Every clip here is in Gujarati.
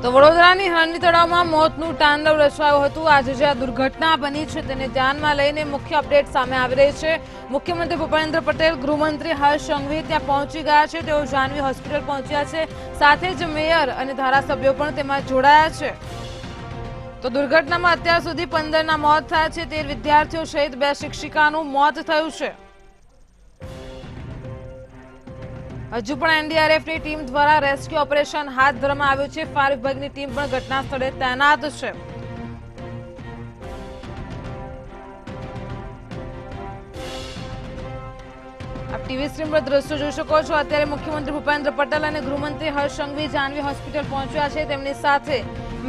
તો વડોદરાની હરણી તળાવમાં મોતનું તાંડવ રચાયું હતું। આજે જે આ દુર્ઘટના બની છે તેને ધ્યાનમાં લઈને મુખ્ય અપડેટ સામે આવી રહી છે। મુખ્યમંત્રી ભૂપેન્દ્ર પટેલ, ગૃહમંત્રી હર્ષ સંઘવી ત્યાં પહોંચી ગયા છે। તેઓ જાનવી હોસ્પિટલ પહોંચ્યા છે। સાથે જ મેયર અને ધારાસભ્યો પણ તેમાં જોડાયા છે। તો દુર્ઘટનામાં અત્યાર સુધી 15ના મોત થયા છે। 13 વિદ્યાર્થીઓ સહિત 2 શિક્ષિકાનું મોત થયું છે। હજુ પણ એનડીઆરએફની ટીમ દ્વારા રેસ્ક્યુ ઓપરેશન હાથ ધરવામાં આવ્યું છે। ફાયર વિભાગની ટીમ પણ ઘટના સ્થળે તૈનાત છે। આપ ટીવી સ્ક્રીન પર દ્રશ્યો જોઈ શકો છો। અત્યારે મુખ્યમંત્રી ભૂપેન્દ્ર પટેલ અને ગૃહમંત્રી હર્ષ સંઘવી જાનવી હોસ્પિટલ પહોંચ્યા છે। તેમની સાથે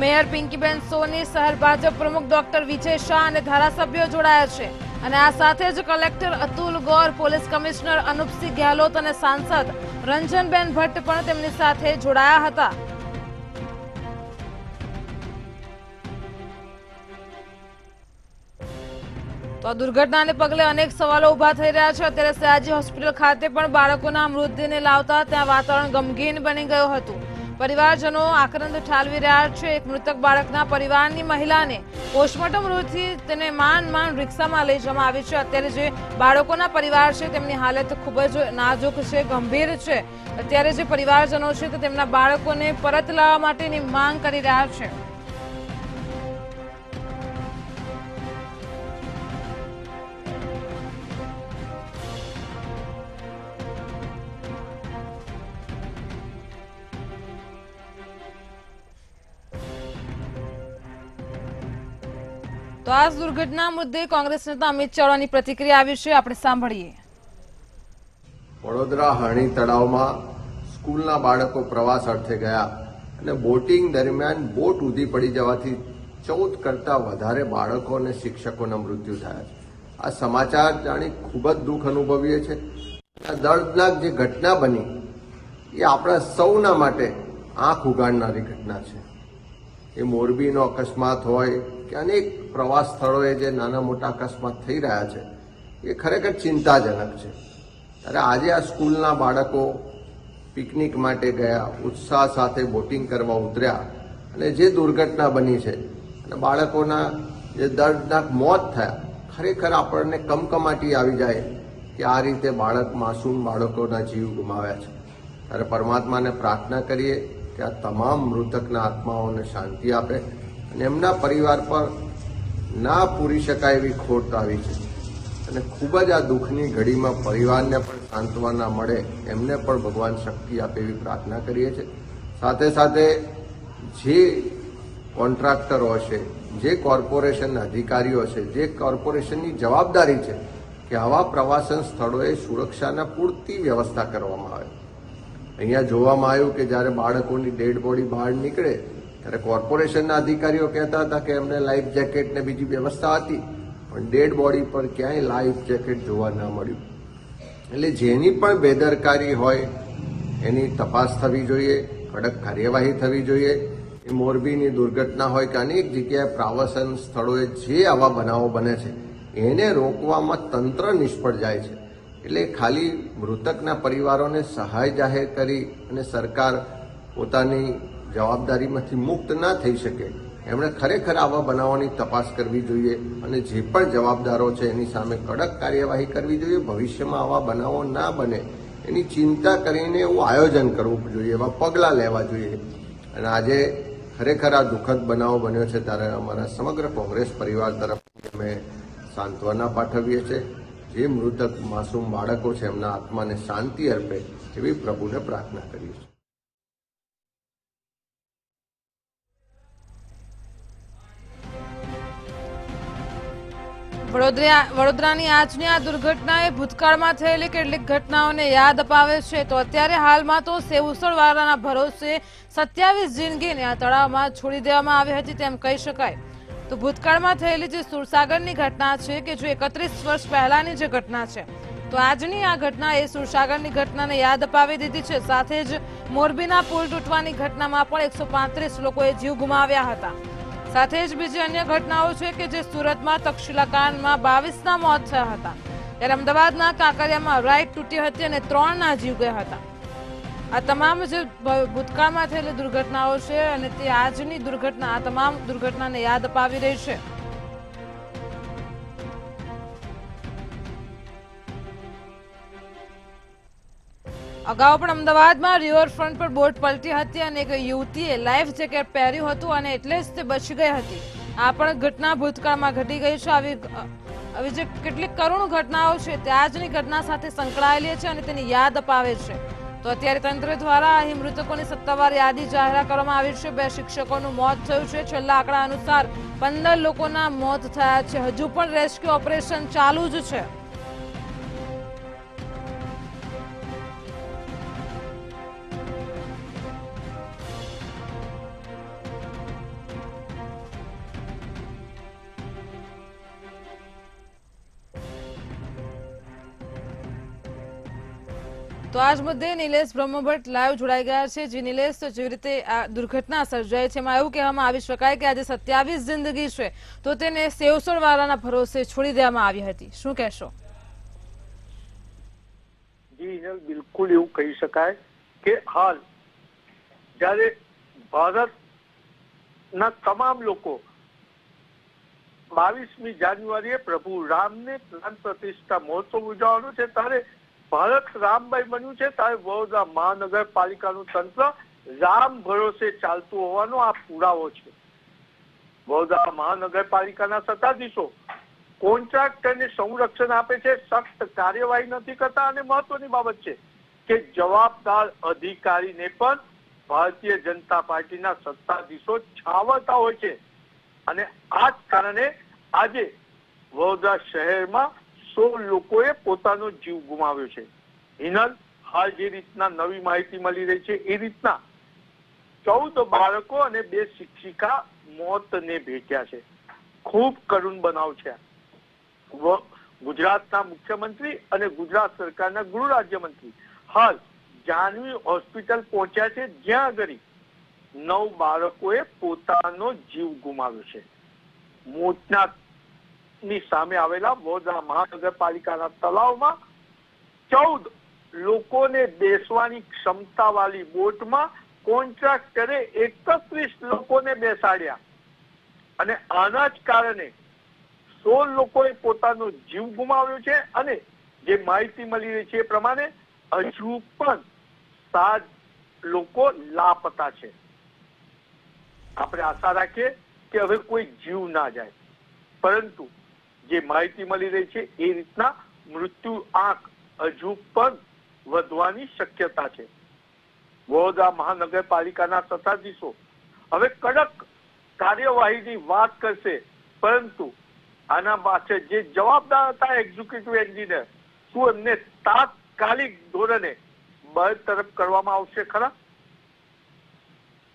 મેયર પિંકીબેન સોની, શહેર ભાજપ પ્રમુખ ડોક્ટર વિજય શાહ અને ધારાસભ્યો જોડાયા છે। અને આ સાથે જ કલેક્ટર અતુલ ગોર, પોલીસ કમિશનર અનુપસિંહ ગેહલોત અને સાંસદ રંજનબેન ભટ્ટ પણ તેમની સાથે જોડાયા હતા। તો આ દુર્ઘટનાને પગલે અનેક સવાલો ઉભા થઈ રહ્યા છે। અત્યારે સયાજી હોસ્પિટલ ખાતે પણ બાળકોના મૃતદેહને લાવતા ત્યાં વાતાવરણ ગમગીન બની ગયું હતું। પરિવારજનો આક્રંદ ઠાલવી રહ્યા છે। એક મૃતક બાળકના પરિવારની મહિલાને પોસ્ટમોર્ટમ રૂપથી તેને માંડ રિક્ષામાં લઈ જવામાં આવી છે। અત્યારે જે બાળકોના પરિવાર છે તેમની હાલત ખૂબ જ નાજુક છે, ગંભીર છે। અત્યારે જે પરિવારજનો છે તે તેમના બાળકોને પરત લાવવા માટેની માંગ કરી રહ્યા છે। તો આ દુર્ઘટના મુદ્દે કોંગ્રેસ નેતા અમિત ચાવડાની પ્રતિક્રિયા આવી છે, આપણે સાંભળીએ। વડોદરા હરણી તળાવમાં સ્કૂલના બાળકો પ્રવાસ અર્થે ગયા અને બોટિંગ દરમિયાન બોટ ઊંધી પડી જવાથી 14 કરતા વધારે બાળકો અને શિક્ષકોના મૃત્યુ થયા છે। આ સમાચાર જાણી ખૂબ જ દુઃખ અનુભવીએ છીએ। આ દર્દનાક જે ઘટના બની એ આપણા સૌના માટે આંખ ઉગાડનારી ઘટના છે। એ મોરબીનો અકસ્માત હોય કે અનેક પ્રવાસ સ્થળોએ જે નાના મોટા અકસ્માત થઈ રહ્યા છે એ ખરેખર ચિંતાજનક છે। ત્યારે આજે આ સ્કૂલના બાળકો પિકનિક માટે ગયા, ઉત્સાહ સાથે બોટિંગ કરવા ઉતર્યા અને જે દુર્ઘટના બની છે અને બાળકોના જે દર્દનાક મોત થયા, ખરેખર આપણને કમકમાટી આવી જાય કે આ રીતે માસૂમ બાળકોના જીવ ગુમાવ્યા છે। ત્યારે પરમાત્માને પ્રાર્થના કરીએ કે આ તમામ મૃતકના આત્માઓને શાંતિ આપે અને એમના પરિવાર પર ના પૂરી શકાય એવી ખોટ આવી છે અને ખૂબ જ આ દુઃખની ઘડીમાં પરિવારને પણ સાંત્વના મળે, એમને પણ ભગવાન શક્તિ આપે એવી પ્રાર્થના કરીએ છીએ। સાથે સાથે જે કોન્ટ્રાક્ટરો હશે, જે કોર્પોરેશનના અધિકારીઓ છે, જે કોર્પોરેશનની જવાબદારી છે કે આવા પ્રવાસન સ્થળોએ સુરક્ષાના પૂરતી વ્યવસ્થા કરવામાં આવે। અહીંયા જોવામાં આવ્યું કે જ્યારે બાળકોની ડેડ બોડી બહાર નીકળે ત્યારે કોર્પોરેશનના અધિકારીઓ કહેતા હતા કે એમને લાઈફ જેકેટ ને બીજી વ્યવસ્થા હતી, પણ ડેડ બોડી પર ક્યાંય લાઈફ જેકેટ જોવા ના મળ્યું। એટલે જેની પણ બેદરકારી હોય એની તપાસ થવી જોઈએ, કડક કાર્યવાહી થવી જોઈએ। એ મોરબીની દુર્ઘટના હોય કે અનેક જગ્યાએ પ્રવાસન સ્થળોએ જે આવા બનાવો બને છે એને રોકવામાં તંત્ર નિષ્ફળ જાય છે। એટલે ખાલી મૃતકના પરિવારોને સહાય જાહેર કરી અને સરકાર પોતાની જવાબદારીમાંથી મુક્ત ના થઈ શકે। એમણે ખરેખર આવા બનાવોની તપાસ કરવી જોઈએ અને જે પણ જવાબદારો છે એની સામે કડક કાર્યવાહી કરવી જોઈએ। ભવિષ્યમાં આવા બનાવો ના બને એની ચિંતા કરીને એવું આયોજન કરવું જોઈએ, એવા પગલાં લેવા જોઈએ। અને આજે ખરેખર આ દુઃખદ બનાવ બન્યો છે ત્યારે અમારા સમગ્ર કોંગ્રેસ પરિવાર તરફથી અમે સાંત્વના પાઠવીએ છીએ। જે મૃતક માસૂમ બાળકો છે એમના આત્માને શાંતિ અર્પે એવી પ્રભુને પ્રાર્થના કરીએ છીએ। વડોદરાની આજની આ દુર્ઘટનાએ ભૂતકાળમાં થયેલી કેટલીક ઘટનાઓને યાદ અપાવે છે। તો અત્યારે હાલમાં તો સેવસળવાળાના ભરોસે 27 જિંદગીને આ તળાવમાં છોડી દેવામાં આવી હતી તેમ કહી શકાય। તો ભૂતકાળમાં થયેલી જે સુરસાગરની ઘટના છે કે જો 31 વર્ષ પહેલાની જે ઘટના છે, તો આજની આ ઘટના એ સુરસાગરની ઘટનાને યાદ અપાવી દીધી છે। સાથે જ મોરબીના પુલ તૂટવાની ઘટનામાં પણ 135 લોકોએ જીવ ગુમાવ્યા હતા। સાથે જ બીજી અન્ય ઘટનાઓ છે કે જે સુરતમાં તક્ષશિલા કાંડમાં 22ના મોત થયા હતા, ત્યારે અમદાવાદના કાંકરિયામાં રાઈડ તૂટી હતી અને 3ના જીવ ગયા હતા। આ તમામ જે ભૂતકાળમાં થયેલી દુર્ઘટનાઓ છે અને તે આજની દુર્ઘટના, આ તમામ દુર્ઘટનાને યાદ અપાવી રહી છે. અગાઉ પણ અમદાવાદમાં રિવરફ્રન્ટ પર બોટ પલટી હતી અને એક યુવતીએ લાઈફ જેકેટ પહેર્યું હતું અને એટલે જ તે બચી ગઈ હતી. આ પણ ઘટના ભૂતકાળમાં ઘટી ગઈ છે. આવી જે કેટલીક કરુણ ઘટનાઓ છે તે આજની ઘટના સાથે સંકળાયેલી છે અને તેની યાદ અપાવે છે. તો અત્યારે તંત્ર દ્વારા અહીં મૃતકોની સત્તાવાર યાદી જાહેર કરવામાં આવી છે. 2 શિક્ષકોનું મોત થયું છે. છેલ્લા આંકડા અનુસાર 15 લોકોના મોત થયા છે. હજુ પણ રેસ્ક્યુ ઓપરેશન ચાલુ જ છે. તો આજ મુદ્દે નિલેશ બ્રહ્મભટ્ટ લાઈવ જોડાઈ ગયા છે. જે નિલેશ, તો જેવી રીતે આ દુર્ઘટના સર્જાઈ છે એમાં એવું કહેવામાં આવી શકાય કે આજે 27 જિંદગી છે તો તેને સેવસણવાળાના ભરોસે છોડી દેવામાં આવી હતી. શું કહેશો? જી બિલકુલ એવું કહી શકાય કે હાલ જ્યારે ભારતના તમામ લોકો 22મી જાન્યુઆરીએ પ્રભુ રામને પ્રાણ પ્રતિષ્ઠા મહોત્સવ ઉજવવાનો છે, ત્યારે ભારત રામભાઈ બન્યું છે, ત્યારે વડોદરા મહાનગરપાલિકાનું તંત્ર રામ ભરોસે ચાલતું હોવાનો આ પુરાવો છે. વડોદરા મહાનગરપાલિકાના સત્તાધીશો કોન્ટ્રાક્ટરને સંરક્ષણ આપે છે, સખ્ત કાર્યવાહી નથી કરતા અને મહત્વની બાબત છે કે જવાબદાર અધિકારીને પણ ભારતીય જનતા પાર્ટીના સત્તાધીશો છાવરતા હોય છે. અને આ જ કારણે આજે વડોદરા શહેરમાં 16 લોકોએ પોતાનો જીવ ગુમાવ્યો છે. હિનલ, હાલ જે રીતના નવી માહિતી મળી રહી છે એ રીતના 14 બાળકો અને 2 શિક્ષિકા મોતને ભેટ્યા છે. ખૂબ કરુણ બનાવ છે. ગુજરાતના મુખ્યમંત્રી અને ગુજરાત સરકારના ગૃહ રાજ્યમંત્રી હાલ જાનવી હોસ્પિટલ પહોંચ્યા છે, જ્યાં આગળ 9 બાળકોએ પોતાનો જીવ ગુમાવ્યો છે. મોતના ની સામે આવેલા વડોદરા મહાનગરપાલિકાના તળાવમાં 14 લોકોને બેસવાની ક્ષમતા વાળી બોટમાં કોન્ટ્રાક્ટરે 31 લોકોને બેસાડ્યા અને આના જ કારણે 16 લોકોએ પોતાનો જીવ ગુમાવ્યો છે. અને જે માહિતી મળી રહી છે એ પ્રમાણે હજુ પણ 7 લોકો લાપતા છે. આપણે આશા રાખીએ કે હવે કોઈ જીવ ના જાય, પરંતુ જે માહિતી મળી રહી છે એ રીતના મૃત્યુ આંક હજુ પણ વધવાની શક્યતા છે. વડોદરા મહાનગરપાલિકાના સત્તાધીશો હવે કડક કાર્યવાહીની વાત કરશે, પરંતુ આના પાછળ જે જવાબદાર હતા એક્ઝિક્યુટિવ એન્જિનિયર, શું એમને તાત્કાલિક ધોરણે બરતરફ કરવામાં આવશે ખરા?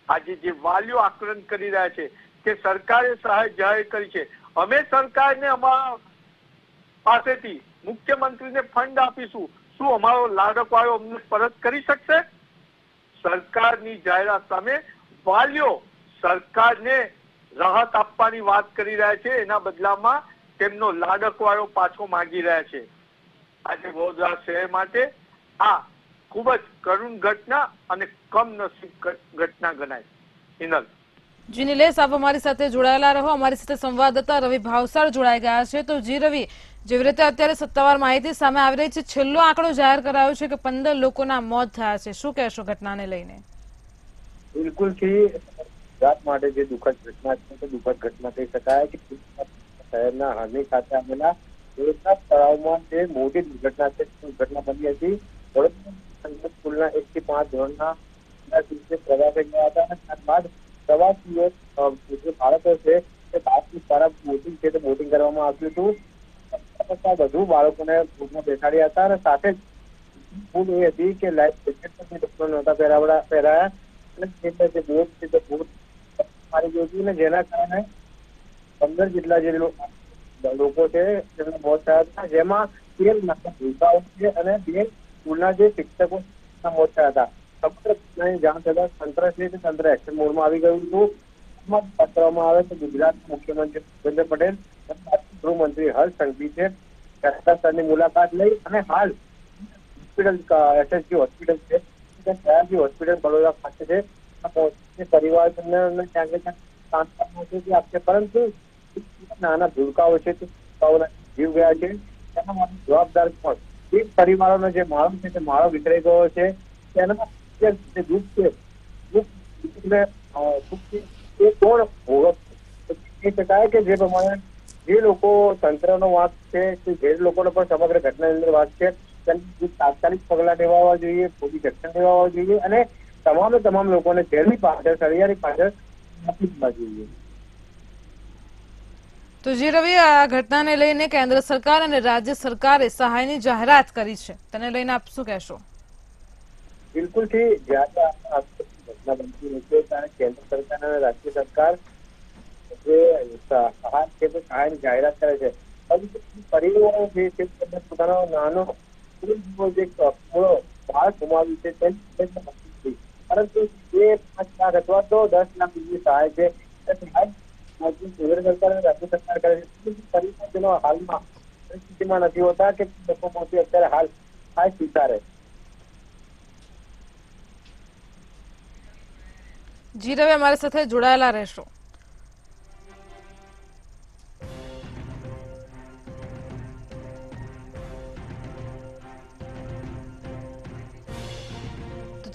આજે જે વાલીઓ આકલન કરી રહ્યા છે કે સરકારે સહાય જાહેર કરી છે, અમે સરકારને અમારા પાસેથી મુખ્યમંત્રીને ફંડ આપીશું, શું અમારો લાડકવાળો અમને પરત કરી શકશે? સરકારની જાહેરાત સામે વાલીઓ સરકારને રાહત આપવાની વાત કરી રહ્યા છે, એના બદલામાં તેમનો લાડકવાળો પાછો માંગી રહ્યા છે. આજે વડોદરા શહેર માટે આ ખૂબ જ કરુણ ઘટના અને કમનસીબ ઘટના ગણાય. હિનલ. જી નિલેશ, આપ અમારી સાથે જોડાયેલા રહો. અમારી સાથે સંવાદદાતા રવિ ભાવસાર જોડાઈ ગયા છે. તો જી રવિ, જેવી રીતે અત્યારે સત્તાવાર માહિતી સામે આવી રહી છે, છેલ્લો આંકડો જાહેર કરાયો છે કે 15 લોકોના મોત થયા છે. શું કહેશો ઘટનાને લઈને? બિલકુલ થી ગુજરાત માટે જે દુઃખદ ઘટના છે તે દુઃખદ ઘટના કહી શકાય કે શહેરના હાની ખાતે આવેલા તળાવમાં જે મોટી દુર્ઘટના છે, દુર્ઘટના બની હતી. સ્કૂલના 1 થી 5 ધોરણના પ્રવાસે ગયા હતા અને ત્યારબાદ પ્રવાસીઓ જે બાળકો છે તે બાળકી દ્વારા બોટિંગ છે તે બોટિંગ કરવામાં આવ્યું હતું. વધુ બાળકોને બોટમાં બેસાડ્યા હતા અને સાથે જ ભૂલ એ હતી કે લાઈફ જેકેટ પણ નહોતા પહેરાયા અને જે બોટ છે તે બોટ મારી ગઈ હતી અને જેના કારણે 15 જેટલા જે લોકો છે તેમના મોત થયા હતા, જેમાં 13 નાના ભૂલકાઓ છે અને 2 સ્કૂલના જે શિક્ષકો મોત થયા હતા. સમગ્ર ઘટનાની જાણ થતા તંત્ર છે તે તંત્ર એક્શન મોડમાં આવી ગયું હતું. વાત કરવામાં આવે તો ગુજરાતના મુખ્યમંત્રી ભૂપેન્દ્ર પટેલ અને ગૃહમંત્રી હર્ષ સંઘવી છે ઘટના સ્થળની મુલાકાત લઈ અને હાલ હોસ્પિટલ એસએસજી હોસ્પિટલ છે સયાજી હોસ્પિટલ બરોડા ખાતે છે પરિવારજનોને ક્યાંક ને ક્યાંક શાંતિ આપશે, પરંતુ નાના ભૂલકાઓ છે તે જીવ ગયા છે, તેના માટે જવાબદાર કોણ? એક પરિવારોનો જે માળો છે તે માળો વિખરાઈ ગયો છે, તેના જે દુઃખ છે એ કોણ ભોગવશે? કહી શકાય કે જે પ્રમાણે જે લોકો તંત્રનો વાંક છે કે જે લોકોનો પણ સમગ્ર ઘટનાની અંદર વાંક છે તેને તાત્કાલિક પગલાં લેવા જોઈએ, પોલીસ એક્શન લેવા જોઈએ અને તમામ લોકોને જેલની પાછળ સળિયાની પાછળ મૂકી દેવા જોઈએ. તો જી રવિ, આ ઘટનાને લઈને કેન્દ્ર સરકાર અને રાજ્ય સરકારે સહાયની જાહેરાત કરી છે, તેને લઈને આપ શું કહેશો? બિલકુલથી જ્યારે ઘટના બનતી હોય છે ત્યારે કેન્દ્ર સરકાર અને રાજ્ય સરકાર જે સહાય છે તે સહાયની જાહેરાત કરે છે. પરિવારો જે છે પોતાનો નાનો જે બાળક ગુમાવ્યું છે તેની પરંતુ જે 5 લાખ અથવા તો 10 લાખ રૂપિયાની સહાય છે તે સહાય કેન્દ્ર સરકાર અને રાજ્ય સરકાર કરે છે. પરિવારજનો હાલમાં પરિસ્થિતિમાં નથી હોતા કે લોકો પહોંચી અત્યારે હાલ સહાય સ્વીકારે. જી રવિ, અમારી સાથે જોડાયેલા રહેશો.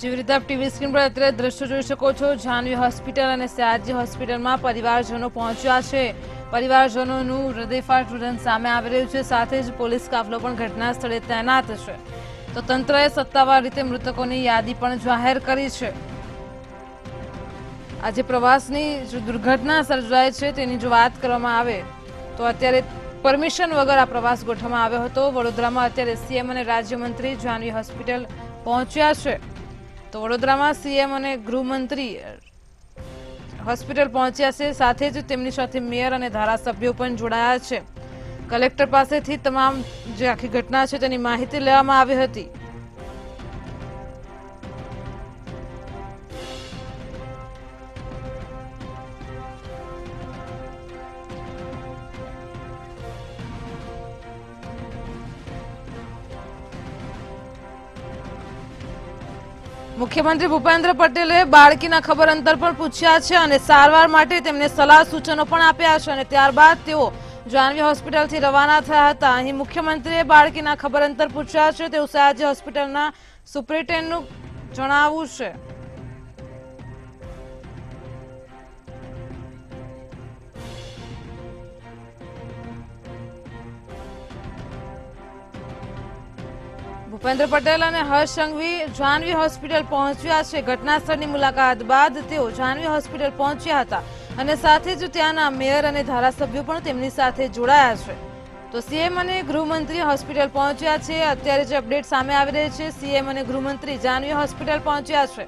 જેવી રીતે આપ ટીવી સ્ક્રીન પર અત્યારે દ્રશ્યો જોઈ શકો છો, જાનવી હોસ્પિટલ અને સયાજી હોસ્પિટલમાં પરિવારજનો પહોંચ્યા છે. પરિવારજનોનું હૃદયફાટ રુદન સામે આવી રહ્યું છે, સાથે જ પોલીસ કાફલો પણ ઘટના સ્થળે તૈનાત છે. તો તંત્રએ સત્તાવાર રીતે મૃતકોની યાદી પણ જાહેર કરી છે. આજે પ્રવાસની જે દુર્ઘટના સર્જાય છે તેની જો વાત કરવામાં આવે તો અત્યારે પરમિશન વગર આ પ્રવાસ ગોઠવવામાં આવ્યો હતો. વડોદરામાં અત્યારે સીએમ અને રાજ્યમંત્રી જાનવી હોસ્પિટલ પહોંચ્યા છે. તો વડોદરામાં સીએમ અને ગૃહમંત્રી હોસ્પિટલ પહોંચ્યા છે, સાથે જ તેમની સાથે મેયર અને ધારાસભ્યો પણ જોડાયા છે. કલેક્ટર પાસેથી તમામ જે આખી ઘટના છે તેની માહિતી લેવામાં આવી હતી. મુખ્યમંત્રી ભૂપેન્દ્ર પટેલે બાળકીના ખબર અંતર પણ પૂછ્યા છે અને સારવાર માટે તેમને સલાહ સૂચનો પણ આપ્યા છે અને ત્યારબાદ તેઓ જાનવી હોસ્પિટલથી રવાના થયા હતા. અહીં મુખ્યમંત્રીએ બાળકીના ખબર અંતર પૂછ્યા છે તેવું સયાજી હોસ્પિટલના સુપ્રિન્ટેન્ડન્ટનું જણાવવું છે. ભૂપેન્દ્ર પટેલ અને હર્ષ સંઘવી જાનવી હોસ્પિટલ પહોંચ્યા છે. ઘટના સ્થળની મુલાકાત બાદ તેઓ જાનવી હોસ્પિટલ પહોંચ્યા હતા અને સાથે જ ત્યાંના મેયર અને ધારાસભ્યો પણ તેમની સાથે જોડાયા છે. તો સીએમ અને ગૃહમંત્રી હોસ્પિટલ પહોંચ્યા છે. અત્યારે જે અપડેટ સામે આવી રહી છે, સીએમ અને ગૃહમંત્રી જાનવી હોસ્પિટલ પહોંચ્યા છે.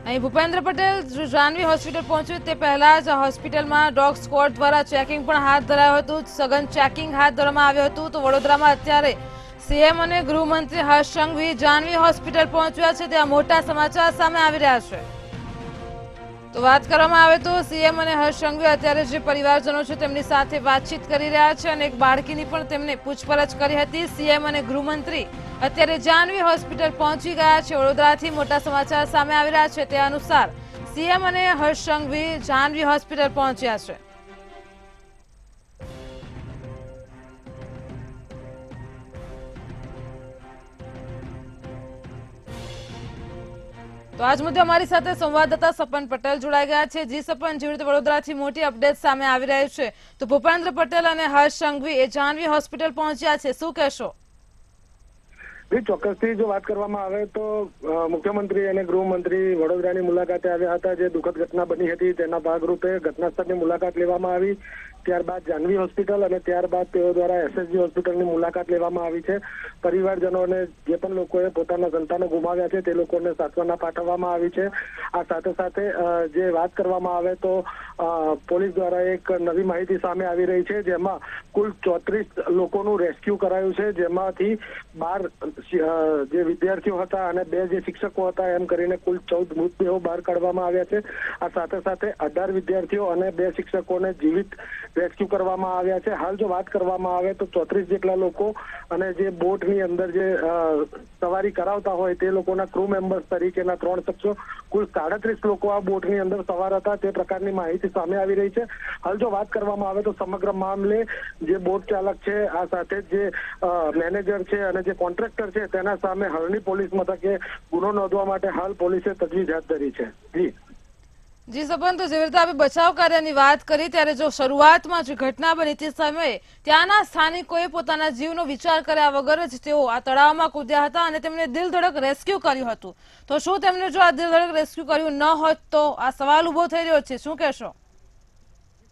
અહીં ભૂપેન્દ્ર પટેલ જાનવી હોસ્પિટલ પહોંચ્યું તે પહેલા જ હોસ્પિટલમાં ડોગ સ્ક્વોડ દ્વારા ચેકિંગ પણ હાથ ધરાયું હતું. સઘન ચેકિંગ હાથ ધરવામાં આવ્યું હતું. તો વડોદરામાં અત્યારે સીએમ અને ગૃહમંત્રી હર્ષ સંઘવી જાનવી હોસ્પિટલ પહોંચ્યા છે. ત્યાં મોટા સમાચાર સામે આવી રહ્યા છે. તો વાત કરવામાં આવે તો સીએમ અને હર્ષ સંઘવી અત્યારે જે પરિવારજનો છે તેમની સાથે વાતચીત કરી રહ્યા છે અને એક બાળકીની પણ તેમને પૂછપરછ કરી હતી. સીએમ અને ગૃહમંત્રી અત્યારે જાનવી હોસ્પિટલ પહોંચી ગયા છે. વડોદરાથી મોટા સમાચાર સામે આવી રહ્યા છે. તે અનુસાર સીએમ અને હર્ષ સંઘવી જાનવી હોસ્પિટલ પહોંચ્યા છે. તો આજ મુદ્દે અમારી સાથે સંવાદદાતા સપન પટેલ જોડાઈ ગયા છે. જી સપન, જેવી રીતે વડોદરાથી મોટી અપડેટ સામે આવી રહી છે, તો ભૂપેન્દ્ર પટેલ અને હર્ષ સંઘવી એ જાનવી હોસ્પિટલ પહોંચ્યા છે, શું કહેશો? ચોક્કસથી જો વાત કરવામાં આવે તો મુખ્યમંત્રી અને ગૃહમંત્રી વડોદરાની મુલાકાતે આવ્યા હતા. જે દુઃખદ ઘટના બની હતી તેના ભાગરૂપે ઘટના સ્થળની મુલાકાત લેવામાં આવી. ત્યારબાદ જાનવી હોસ્પિટલ અને ત્યારબાદ તેઓ દ્વારા એસએસજી હોસ્પિટલની મુલાકાત લેવામાં આવી છે. પરિવારજનોને જે પણ લોકોએ પોતાના સંતાનો ગુમાવ્યા છે તે લોકોને સાંત્વના પાઠવવામાં આવી છે. આ સાથે સાથે જે વાત કરવામાં આવે તો પોલીસ દ્વારા એક નવી માહિતી સામે આવી રહી છે, જેમાં કુલ 34 લોકોનું રેસ્ક્યુ કરાયું છે, જેમાંથી 12 જે વિદ્યાર્થીઓ હતા અને 2 જે શિક્ષકો હતા, એમ કરીને કુલ 14 મૃતદેહો બહાર કાઢવામાં આવ્યા છે. આ સાથે સાથે 18 વિદ્યાર્થીઓ અને 2 શિક્ષકોને જીવિત રેસ્ક્યુ કરવામાં આવ્યા છે. હાલ જો વાત કરવામાં આવે તો 34 જેટલા લોકો અને જે બોટની અંદર જે સવારી કરાવતા હોય તે લોકોના ક્રૂ મેમ્બર્સ તરીકેના 3 શખ્સો, કુલ 37 લોકો આ બોટની અંદર સવાર હતા, તે પ્રકારની માહિતી સામે આવી રહી છે. હાલ જો વાત કરવામાં આવે તો સમગ્ર મામલે જે બોટ ચાલક છે, આ સાથે જે મેનેજર છે અને જે કોન્ટ્રાક્ટર છે તેના સામે હરણી પોલીસ મથકે ગુનો નોંધવા માટે હાલ પોલીસે તજવીજ હાથ ધરી છે. જી સપન, તો જેવી રીતે આપણે બચાવ કાર્યની વાત કરી ત્યારે જો શરૂઆતમાં જે ઘટના બની તે સમયે ત્યાંના સ્થાનિકોએ પોતાના જીવનો વિચાર કર્યા વગર જ તેઓ આ તળાવમાં કૂદ્યા હતા અને તેમને દિલ ધડક રેસ્ક્યુ કર્યું હતું. તો શું તેમને જો આ દિલ ધડક રેસ્ક્યુ કર્યું ન હોત તો આ સવાલ ઉભો થઈ રહ્યો છે, શું કહેશો?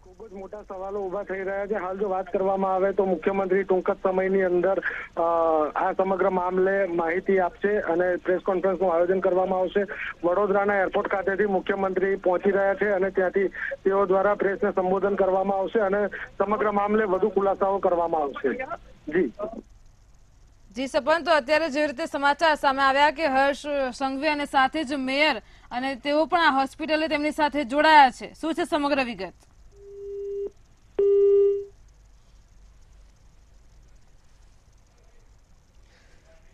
ખૂબ જ મોટા સવાલો ઉભા થઈ રહ્યા છે. હાલ જો વાત કરવામાં આવે તો મુખ્યમંત્રી ટૂંક જ સમયની અંદર આ સમગ્ર મામલે માહિતી આપશે અને પ્રેસ કોન્ફરન્સનું આયોજન કરવામાં આવશે. વડોદરાના એરપોર્ટ ખાતેથી મુખ્યમંત્રી પહોંચી રહ્યા છે અને ત્યાંથી તેઓ દ્વારા પ્રેસને સંબોધન કરવામાં આવશે અને સમગ્ર મામલે વધુ ખુલાસાઓ કરવામાં આવશે. જી સપન, તો અત્યારે જેવી રીતે સમાચાર સામે આવ્યા કે હર્ષ સંઘવી અને સાથે જ મેયર અને તેઓ પણ આ હોસ્પિટલે તેમની સાથે જોડાયા છે, શું છે સમગ્ર વિગત?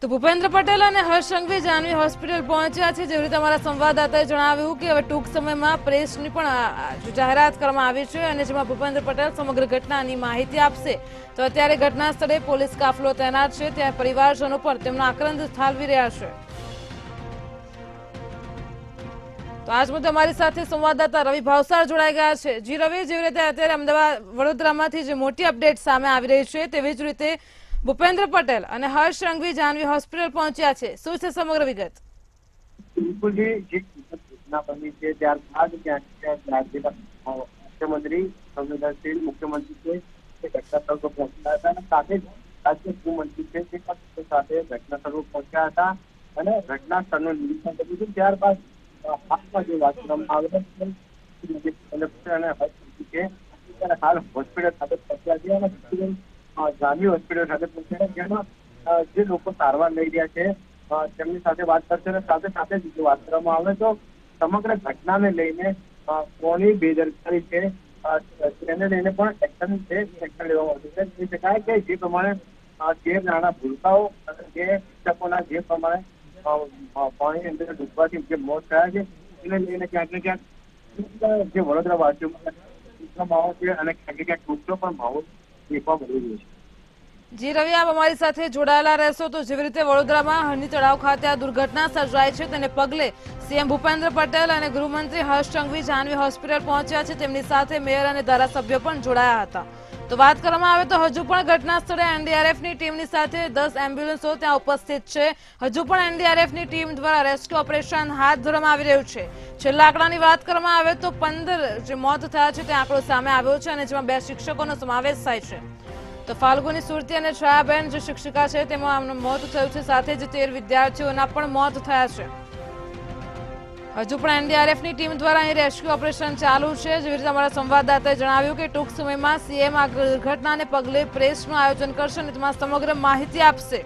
તો ભૂપેન્દ્ર પટેલ અને હર્ષ સંઘવી જાનવી હોસ્પિટલ પહોંચ્યા છે. જેવી રીતે અમારા સંવાદદાતાએ જણાવ્યું કે હવે ટૂંક સમયમાં પ્રેસની પણ જાહેરાત કરવામાં આવી છે અને જેમાં ભૂપેન્દ્ર પટેલ સમગ્ર ઘટનાની માહિતી આપશે. તો અત્યારે ઘટના સ્થળે પોલીસ કાફલો તૈનાત છે, ત્યાં પરિવારજનો પર તેમનો આક્રંદ ઠાલવી રહ્યા છે. તો આજ મુદ્દે અમારી સાથે સંવાદદાતા રવિ ભાવસાર જોડાઈ ગયા છે. જી રવિ, જેવી રીતે અત્યારે અમદાવાદ વડોદરામાંથી જે મોટી અપડેટ સામે આવી રહી છે તેવી જ રીતે ભૂપેન્દ્ર પટેલ અને હર્ષ સંઘવી જાનવી હોસ્પિટલ પહોંચ્યા છે, શું છે સમગ્ર વિગત? બિલકુલ જી, જે ઘટના બની છે ત્યારબાદ મુખ્યમંત્રી સંવેદનશીલ મુખ્યમંત્રી છે તે ઘટના સ્થળ પર પહોંચ્યા હતા અને સાથે જ રાજ્ય ગૃહમંત્રી છે તે સાથે ઘટના સ્થળ પર પહોંચ્યા હતા અને ઘટના સ્થળનું નિરીક્ષણ કર્યું હતું. ત્યારબાદ હાલમાં જે વાત કરવામાં આવે અને હાલ હોસ્પિટલ ખાતે પહોંચ્યા છે અને જાનવી હોસ્પિટલ ખાતે પહોંચ્યા જેમાં જે લોકો સારવાર લઈ રહ્યા છે તેમની સાથે વાત કરશે અને સાથે સાથે જ વાત કરવામાં આવે તો સમગ્ર ઘટનાને લઈને કોની બેદરકારી છે તેને લઈને પણ એક્શન લેવામાં આવશે. કહી શકાય કે જે પ્રમાણે જે નાના ભૂલકાઓ જે શિક્ષકોના જે પ્રમાણે પાણીની અંદર ડૂબવાથી જે મોત થયા છે તેને લઈને ક્યાંક ને ક્યાંક જે વડોદરા વાસીઓમાં માહોલ છે અને ક્યાંક ક્યાંક ગુસ્સો પણ માહોલ દેખવા મળી રહ્યો છે. જી રવિ, આપ અમારી સાથે જોડાયેલા રહેશો. તો જેવી રીતે વડોદરામાં હરણી તળાવ ખાતે આ દુર્ઘટના સર્જાઈ છે તેને પગલે સીએમ ભૂપેન્દ્ર પટેલ અને ગૃહમંત્રી હર્ષ સંઘવી જાનવી હોસ્પિટલ પહોંચ્યા છે. તેમની સાથે મેયર અને ધારાસભ્યો પણ જોડાયા હતા. તો વાત કરવામાં આવે તો હજુ પણ ઘટના સ્થળે એનડીઆરએફની ટીમની સાથે 10 એમ્બ્યુલન્સો ત્યાં ઉપસ્થિત છે. હજુ પણ એનડીઆરએફની ટીમ દ્વારા રેસ્ક્યુ ઓપરેશન હાથ ધરવામાં આવી રહ્યું છે. છેલ્લા આંકડાની વાત કરવામાં આવે તો 15 જે મોત થયા છે તે આંકડો સામે આવ્યો છે અને જેમાં 2 શિક્ષકોનો સમાવેશ થાય છે. તો ફાલ્ગુની સુરતી અને છાયાબેન જે શિક્ષિકા છે તેમાં એમનું મોત થયું છે, સાથે જ 13 વિદ્યાર્થીઓના પણ મોત થયા છે. હજુ પણ એનડીઆરએફની ટીમ દ્વારા અહીં રેસ્ક્યુ ઓપરેશન ચાલુ છે. જેવી રીતે અમારા સંવાદદાતાએ જણાવ્યું કે ટૂંક સમયમાં સીએમ આ ઘટનાને પગલે પ્રેસનું આયોજન કરશે અને તેમાં સમગ્ર માહિતી આપશે.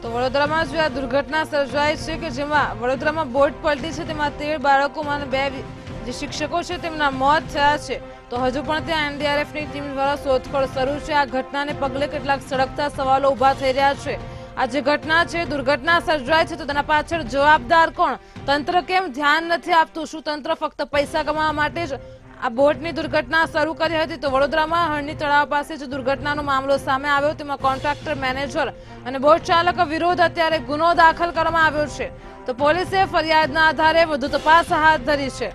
તો વડોદરામાં જો આ દુર્ઘટના સર્જાઈ છે કે જેમાં વડોદરામાં બોટ પલટી છે તેમાં 13 બાળકોમાં અને 2 જે શિક્ષકો છે તેમના મોત થયા છે. તો હજુ પણ ત્યાં એનડીઆરએફની ટીમ દ્વારા શોધખોળ શરૂ છે. આ ઘટનાને પગલે કેટલાક સળગતા સવાલો ઉભા થઈ રહ્યા છે. આ જે ઘટના છે, દુર્ઘટના સર્જાય છે તો તેના પાછળ જવાબદાર કોણ? તંત્ર કેમ ધ્યાન નથી આપતું? શું તંત્ર ફક્ત પૈસા કમાવા માટે જ આ બોટની દુર્ઘટના શરૂ કરી હતી તો વડોદરામાં હરણી તળાવ પાસે જે દુર્ઘટનાનો મામલો સામે આવ્યો તેમાં કોન્ટ્રાક્ટર મેનેજર અને બોટ ચાલક વિરુદ્ધ અત્યારે ગુનો દાખલ કરવામાં આવ્યો છે તો પોલીસે ફરિયાદના આધારે વધુ તપાસ હાથ ધરી છે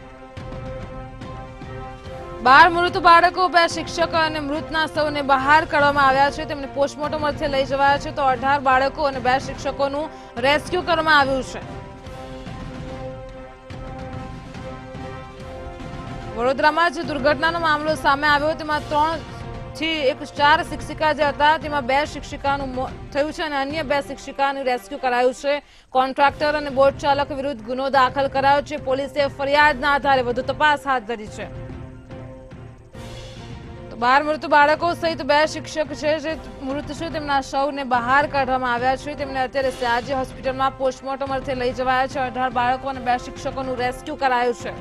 12 મૃત બાળકો 2 શિક્ષકો અને મૃતના સૌને બહાર કાઢવામાં આવ્યા છે તેમને પોસ્ટમોર્ટમ અર્થે લઈ જવાયા છે તો 18 બાળકો અને 2 શિક્ષકોનું રેસ્ક્યુ કરવામાં આવ્યું છે વડોદરામાં જે દુર્ઘટનાનો મામલો સામે આવ્યો તેમાં 3 થી 4 શિક્ષિકા જે હતા તેમાં 2 શિક્ષિકાનું મોત થયું છે અને અન્ય 2 શિક્ષિકાનું રેસ્ક્યુ કરાયું છે કોન્ટ્રાક્ટર અને બોટ ચાલક વિરુદ્ધ ગુનો દાખલ કરાયો છે પોલીસે ફરિયાદના આધારે વધુ તપાસ હાથ ધરી છે તો 12 મૃત બાળકો સહિત 2 શિક્ષક છે જે મૃત છે તેમના શવને બહાર કાઢવામાં આવ્યા છે તેમને અત્યારે સયાજી હોસ્પિટલમાં પોસ્ટમોર્ટમ અર્થે લઈ જવાયા છે 18 બાળકો અને 2 શિક્ષકોનું રેસ્ક્યુ કરાયું છે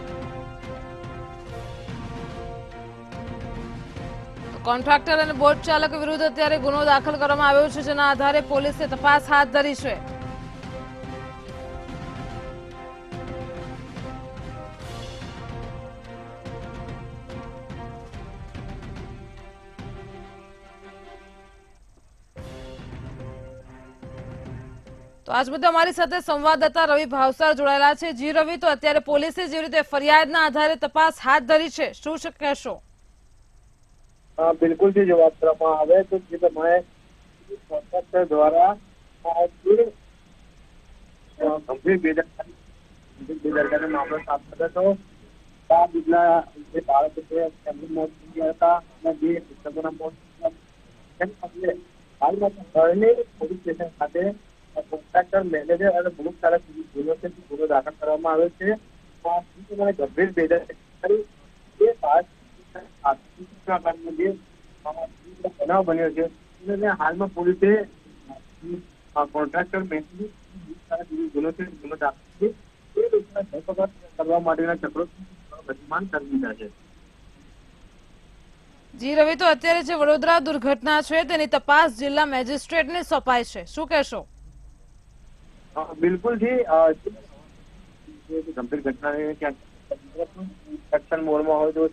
કોન્ટ્રાક્ટર અને બોટ ચાલક વિરુદ્ધ અત્યારે ગુનો દાખલ કરવામાં આવ્યો છે જેના આધારે પોલીસે તપાસ હાથ ધરી છે તો આજ મુદ્દે અમારી સાથે સંવાદદાતા રવિ ભાવસાર જોડાયેલા છે જી રવિ તો અત્યારે પોલીસે જે રીતે ફરિયાદના આધારે તપાસ હાથ ધરી છે શું કહેશો બિલકુલ થી જો વાત કરવામાં આવે તો જે પ્રમાણે કોન્ટ્રાક્ટર દ્વારા ગંભીર બેદરકારીનો મામલો સામે આવ્યો હતો આ જેટલા જે બાળકો છે તેમની મોત થઈ ગયા હતા અને 2 શિક્ષકોના મોત પગલે હાલમાં હરણી પોલીસ સ્ટેશન ખાતે કોન્ટ્રાક્ટર મેનેજર અને બોટ ચાલક ગુનો દાખલ કરવામાં આવ્યો છે ગંભીર બેદરકારી એ બનાવ બન્યો છે હાલમાં પોલીસે કોન્ટ્રાક્ટર ગુનો દાખલ કરવા માટેના ચક્રો ગતિમાન કરી દીધા છે જી રવિ તો અત્યારે જે વડોદરા દુર્ઘટના છે તેની તપાસ જિલ્લા મેજિસ્ટ્રેટને સોંપાઈ છે શું કહેશો બિલકુલ થી ગંભીર ઘટનાને ક્યાંક એક્શન મોડમાં હોય તો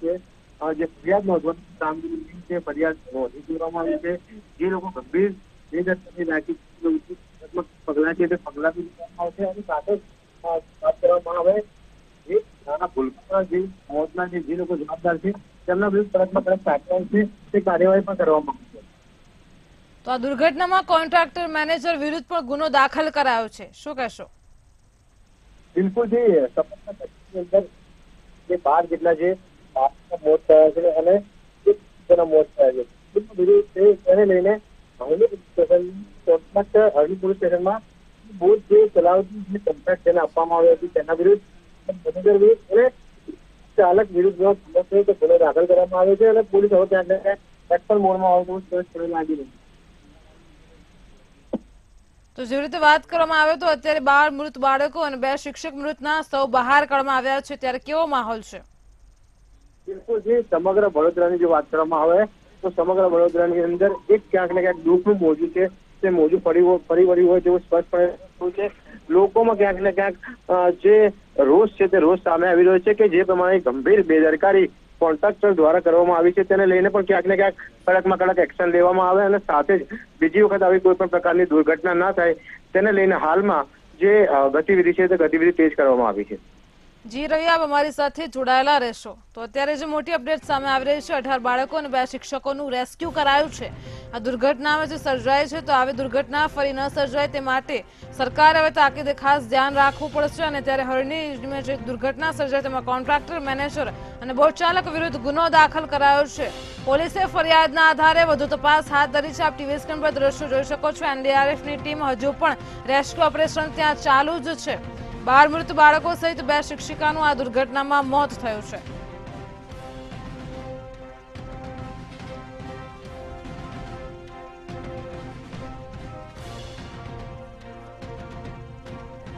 જે ફરિયાદ નોંધવાની કામગીરી છે ફરિયાદ નોંધી દેવામાં આવી છે જે લોકો ગંભીર બેદરકારી રાખી પગલા છે તે પગલા બી લેવામાં આવશે અને સાથે વાત કરવામાં આવે જે નાના ભૂલકાના જે મોતના જે લોકો જવાબદાર છે તેમના વિરુદ્ધ કડકમાં કડક કાર્યવાહી છે તે કાર્યવાહી પણ કરવામાં આવશે તો આ દુર્ઘટનામાં કોન્ટ્રાક્ટર મેનેજર વિરુદ્ધ પણ ગુનો દાખલ કરાયો છે શું કહેશો બિલકુલ જે અંદર જે 12 જેટલા છે મોત થયા છે અને મોત થયા છે તેને લઈને હરણી પોલીસ સ્ટેશનમાં બોટ જે ચલાવતી જે કોન્ટ્રાક્ટ તેને આપવામાં આવી હતી તેના વિરુદ્ધ મેનેજર વિરુદ્ધ અને ચાલક વિરુદ્ધ ગુનો દાખલ કરવામાં આવ્યો છે અને પોલીસ હવે ત્યાં એક્શન મોડમાં આવતું લાગી રહી તો જેવી રીતે વાત કરવામાં આવે તો અત્યારે 12 મૃત બાળકો અને 2 શિક્ષક મૃતના સૌ બહાર કાઢવામાં આવ્યા છે ત્યારે કેવો માહોલ છે બિલકુલ જે સમગ્ર વડોદરાની જો વાત કરવામાં આવે તો સમગ્ર વડોદરાની અંદર એક ક્યાંક ને ક્યાંક દુઃખનું મોજું છે તે મોજું ફરી વળ્યું હોય તેવું સ્પષ્ટપણે છે લોકોમાં ક્યાંક ને ક્યાંક જે રોષ છે તે રોષ સામે આવી રહ્યો છે કે જે પ્રમાણે ગંભીર બેદરકારી કોન્ટ્રાક્ટર દ્વારા કરવામાં આવી છે તેને લઈને પણ ક્યાંક ને ક્યાંક કડકમાં કડક એક્શન લેવામાં આવે અને સાથે જ બીજી વખત આવી કોઈ પણ પ્રકારની દુર્ઘટના ના થાય તેને લઈને હાલમાં જે ગતિવિધિ છે તે ગતિવિધિ તેજ કરવામાં આવી છે જી રવિ આપ અમારી સાથે જોડાયેલા રહેશો તો અત્યારે જે મોટી અપડેટ સામે આવી રહી છે 18 બાળકો અને 2 શિક્ષકોનું રેસ્ક્યુ કરાયું છે આ દુર્ઘટનામાં જે સર્જાય છે તો આવી દુર્ઘટના ફરી ન સર્જાય તે માટે સરકારે હવે તાકીદે ખાસ ધ્યાન રાખવું પડશે અને ત્યારે હરણીમાં જે દુર્ઘટના સર્જાય તેમાં કોન્ટ્રાક્ટર મેનેજર અને બોટ ચાલક વિરુદ્ધ ગુનો દાખલ કરાયો છે પોલીસે ફરિયાદના આધારે વધુ તપાસ હાથ ધરી છે આપ ટીવી સ્ક્રીન પર દ્રશ્યો જોઈ શકો છો એનડીઆરએફની ટીમ હજુ પણ રેસ્ક્યુ ઓપરેશન ત્યાં ચાલુ જ છે 12 મૃત બાળકો સહિત 2 શિક્ષિકાનું આ દુર્ઘટનામાં મોત થયું છે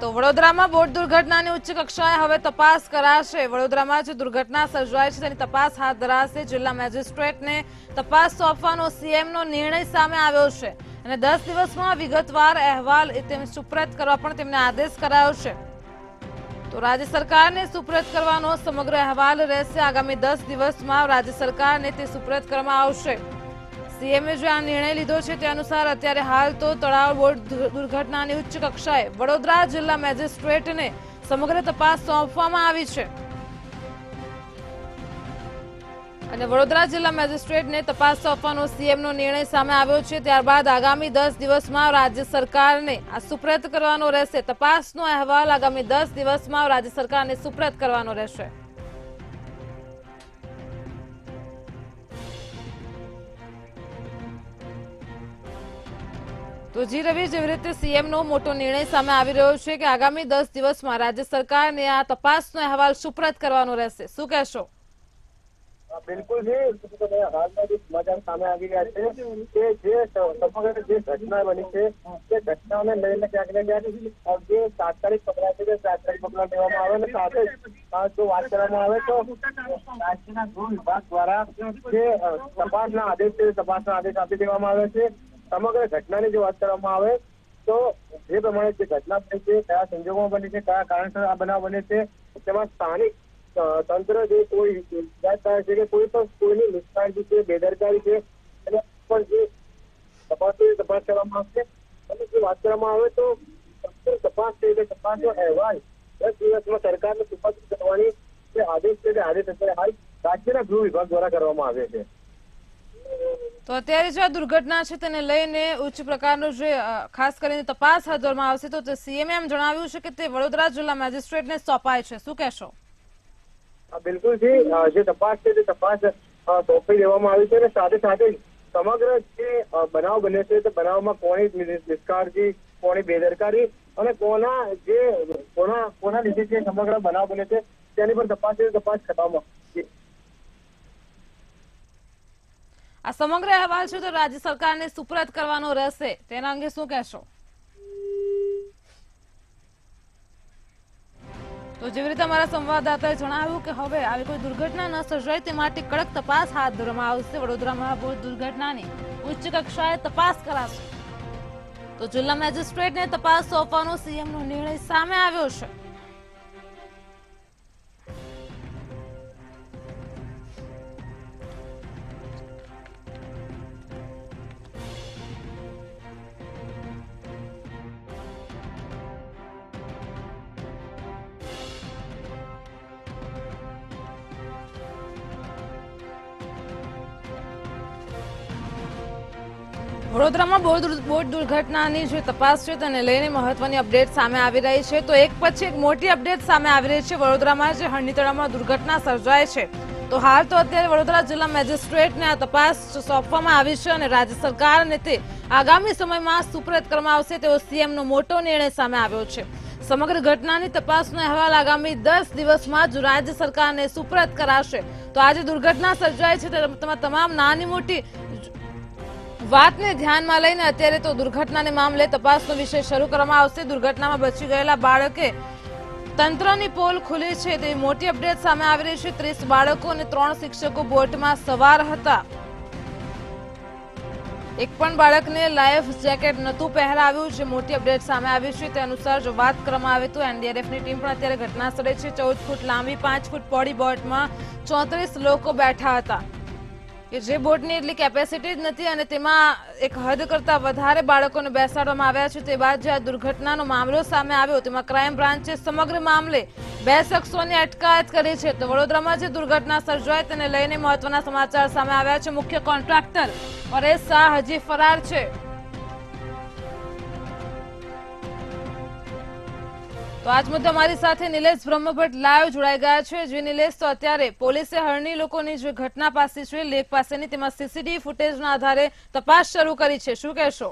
તો વડોદરામાં બોટ દુર્ઘટનાની ઉચ્ચ કક્ષાએ હવે તપાસ કરાશે વડોદરામાં જે દુર્ઘટના સર્જાઈ છે તેની તપાસ હાથ ધરાશે જિલ્લા મેજિસ્ટ્રેટને તપાસ સોંપવાનો સીએમનો નિર્ણય સામે આવ્યો છે અને 10 દિવસમાં વિગતવાર અહેવાલ તેમને સુપ્રત કરવા પણ તેમને આદેશ કરાયો છે તો રાજ્ય સરકારને સુપ્રત કરવાનો સમગ્ર અહેવાલ રહેશે. આગામી 10 દિવસમાં રાજ્ય સરકારને તે સુપ્રત કરવામાં આવશે. સીએમએ જે આ નિર્ણય લીધો છે તે અનુસાર અત્યારે હાલ તો તળાવ બોટ દુર્ઘટનાની ઉચ્ચ કક્ષાએ વડોદરા જિલ્લા મેજિસ્ટ્રેટને સમગ્ર તપાસ સોંપવામાં આવી છે અને વડોદરા જિલ્લા મેજિસ્ટ્રેટને તપાસ સોંપવાનો સીએમનો નિર્ણય સામે આવ્યો છે. ત્યારબાદ આગામી 10 દિવસમાં રાજ્ય સરકારને આ સુપ્રત કરવાનો રહેશે. તપાસનો અહેવાલ આગામી 10 દિવસમાં રાજ્ય સરકારને સુપ્રત કરવાનો રહેશે. તો જી રવિ, જેવી રીતે સીએમનો મોટો નિર્ણય સામે આવી રહ્યો છે કે આગામી 10 દિવસમાં રાજ્ય સરકારને આ તપાસનો અહેવાલ સુપ્રત કરવાનો રહેશે, શું કહેશો? બિલકુલ જી, હાલમાં જે સમાચાર સામે આવી રહ્યા છે કે જે સમગ્ર જે ઘટના બની છે તે ઘટનાઓને લઈને ક્યાંક ને ક્યાંક જે તાત્કાલિક પગલાં છે તે તાત્કાલિક પગલાં લેવામાં આવે અને સાથે જો વાત કરવામાં આવે તો રાજ્યના ગૃહ વિભાગ દ્વારા જે તપાસના આદેશ છે તપાસના આદેશ આપી દેવામાં આવે છે. સમગ્ર ઘટનાની જો વાત કરવામાં આવે તો જે પ્રમાણે જે ઘટના બની છે, કયા સંજોગોમાં બની છે, કયા કારણસર આ બનાવ બને છે, તેમાં સ્થાનિક તંત્ર જે કોઈ થાય છે કે કોઈ પણ કોઈની નિષ્કાળજી છે, બેદરકારી છે અને પણ જે તપાસ કરવામાં આવશે. અને જો વાત કરવામાં આવે તો તપાસ છે એટલે તપાસનો અહેવાલ 10 દિવસમાં સરકારને સુપરત કરવાની જે આદેશ છે તે આદેશ અત્યારે હાલ રાજ્યના ગૃહ વિભાગ દ્વારા કરવામાં આવે છે. તો અત્યારે જે આ દુર્ઘટના છે તેને લઈને ઉચ્ચ પ્રકારનો જે ખાસ કરીને તપાસ હાથ ધરવામાં આવશે. તો સીએમએ એમ જણાવ્યું છે કે તે વડોદરા જિલ્લા મેજિસ્ટ્રેટને સોંપાય છે, શું કહેશો? બિલકુલ જી, જે તપાસ છે તે તપાસ સોંપી દેવામાં આવી છે અને સાથે સાથે સમગ્ર જે બનાવ બને છે તે બનાવમાં કોની નિષ્કાળજી, કોની બેદરકારી અને કોના લીધે જે સમગ્ર બનાવ બને છે તેની પર તપાસ કરવામાં આવશે. આ સમગ્ર અહેવાલ છે તો રાજ્ય સરકારને સુપ્રત કરવાનો રહેશે, તેના અંગે શું કહેશો? તો જેવી રીતે અમારા સંવાદદાતાએ જણાવ્યું કે હવે આવી કોઈ દુર્ઘટના ન સર્જાય તે માટે કડક તપાસ હાથ ધરવામાં આવશે. વડોદરામાં બોટ દુર્ઘટનાની ઉચ્ચ કક્ષાએ તપાસ કરાશે. તો જિલ્લા મેજિસ્ટ્રેટને તપાસ સોંપવાનો સીએમનો નિર્ણય સામે આવ્યો છે. વડોદરામાં બોટ દુર્ઘટનાની જે તપાસ છે તેને લઈને મહત્વની અપડેટ સામે આવી રહી છે. તો એક પછી એક મોટી અપડેટ સામે આવી રહી છે. વડોદરામાં જે હરણી તળાવમાં દુર્ઘટના સર્જાય છે તો હાલ તો અત્યારે વડોદરા જિલ્લા મેજિસ્ટ્રેટને આ તપાસ સોંપવામાં આવી છે અને રાજ્ય સરકારને તે આગામી સમયમાં સુપ્રત કરવામાં આવશે તેવો સીએમનો મોટો નિર્ણય સામે આવ્યો છે. સમગ્ર ઘટનાની તપાસનો અહેવાલ આગામી 10 દિવસમાં જ રાજ્ય સરકારને સુપ્રત કરાશે. તો આજે દુર્ઘટના સર્જાય છે તેમાં તમામ નાની મોટી વાતને ધ્યાનમાં લઈને અત્યારે તો દુર્ઘટનાને મામલે તપાસનો વિષય શરૂ કરવામાં આવશે. દુર્ઘટનામાં બચી ગયેલા બાળકે તંત્રની પોલ ખુલી છે તેવી મોટી અપડેટ સામે આવી રહી છે. 30 બાળકો અને 3 શિક્ષકો બોટમાં સવાર હતા. એક પણ બાળકને લાઈફ જેકેટ નહોતું પહેરાવ્યું, જે મોટી અપડેટ સામે આવી છે. તે અનુસાર જો વાત કરવામાં આવે તો એનડીઆરએફની ટીમ પણ અત્યારે ઘટના સ્થળે છે. 14 ફૂટ લાંબી 5 ફૂટ પહોળી બોટમાં 34 લોકો બેઠા હતા કે જે બોટની એટલી કેપેસિટી જ નથી અને તેમાં એક હદ કરતા વધારે બાળકોને બેસાડવામાં આવ્યા છે. તે બાદ જે આ દુર્ઘટનાનો મામલો સામે આવ્યો તેમાં ક્રાઇમ બ્રાન્ચે સમગ્ર મામલે 2 શખ્સોની અટકાયત કરી છે. તો વડોદરામાં જે દુર્ઘટના સર્જાઈ તેને લઈને મહત્વના સમાચાર સામે આવ્યા છે. મુખ્ય કોન્ટ્રાક્ટર પરેશ શાહ હજી ફરાર છે. તો આજ મુદ્દે અમારી સાથે નિલેશ બ્રહ્મભટ્ટ લાઈવ જોડાઈ ગયા છે. જે નિલેશ, તો અત્યારે પોલીસે હરણી લોકોની જે ઘટના પાસી છે લેક પાસેની તેમાં સીસીટીવી ફૂટેજના આધારે તપાસ શરૂ કરી છે, શું કહેશો?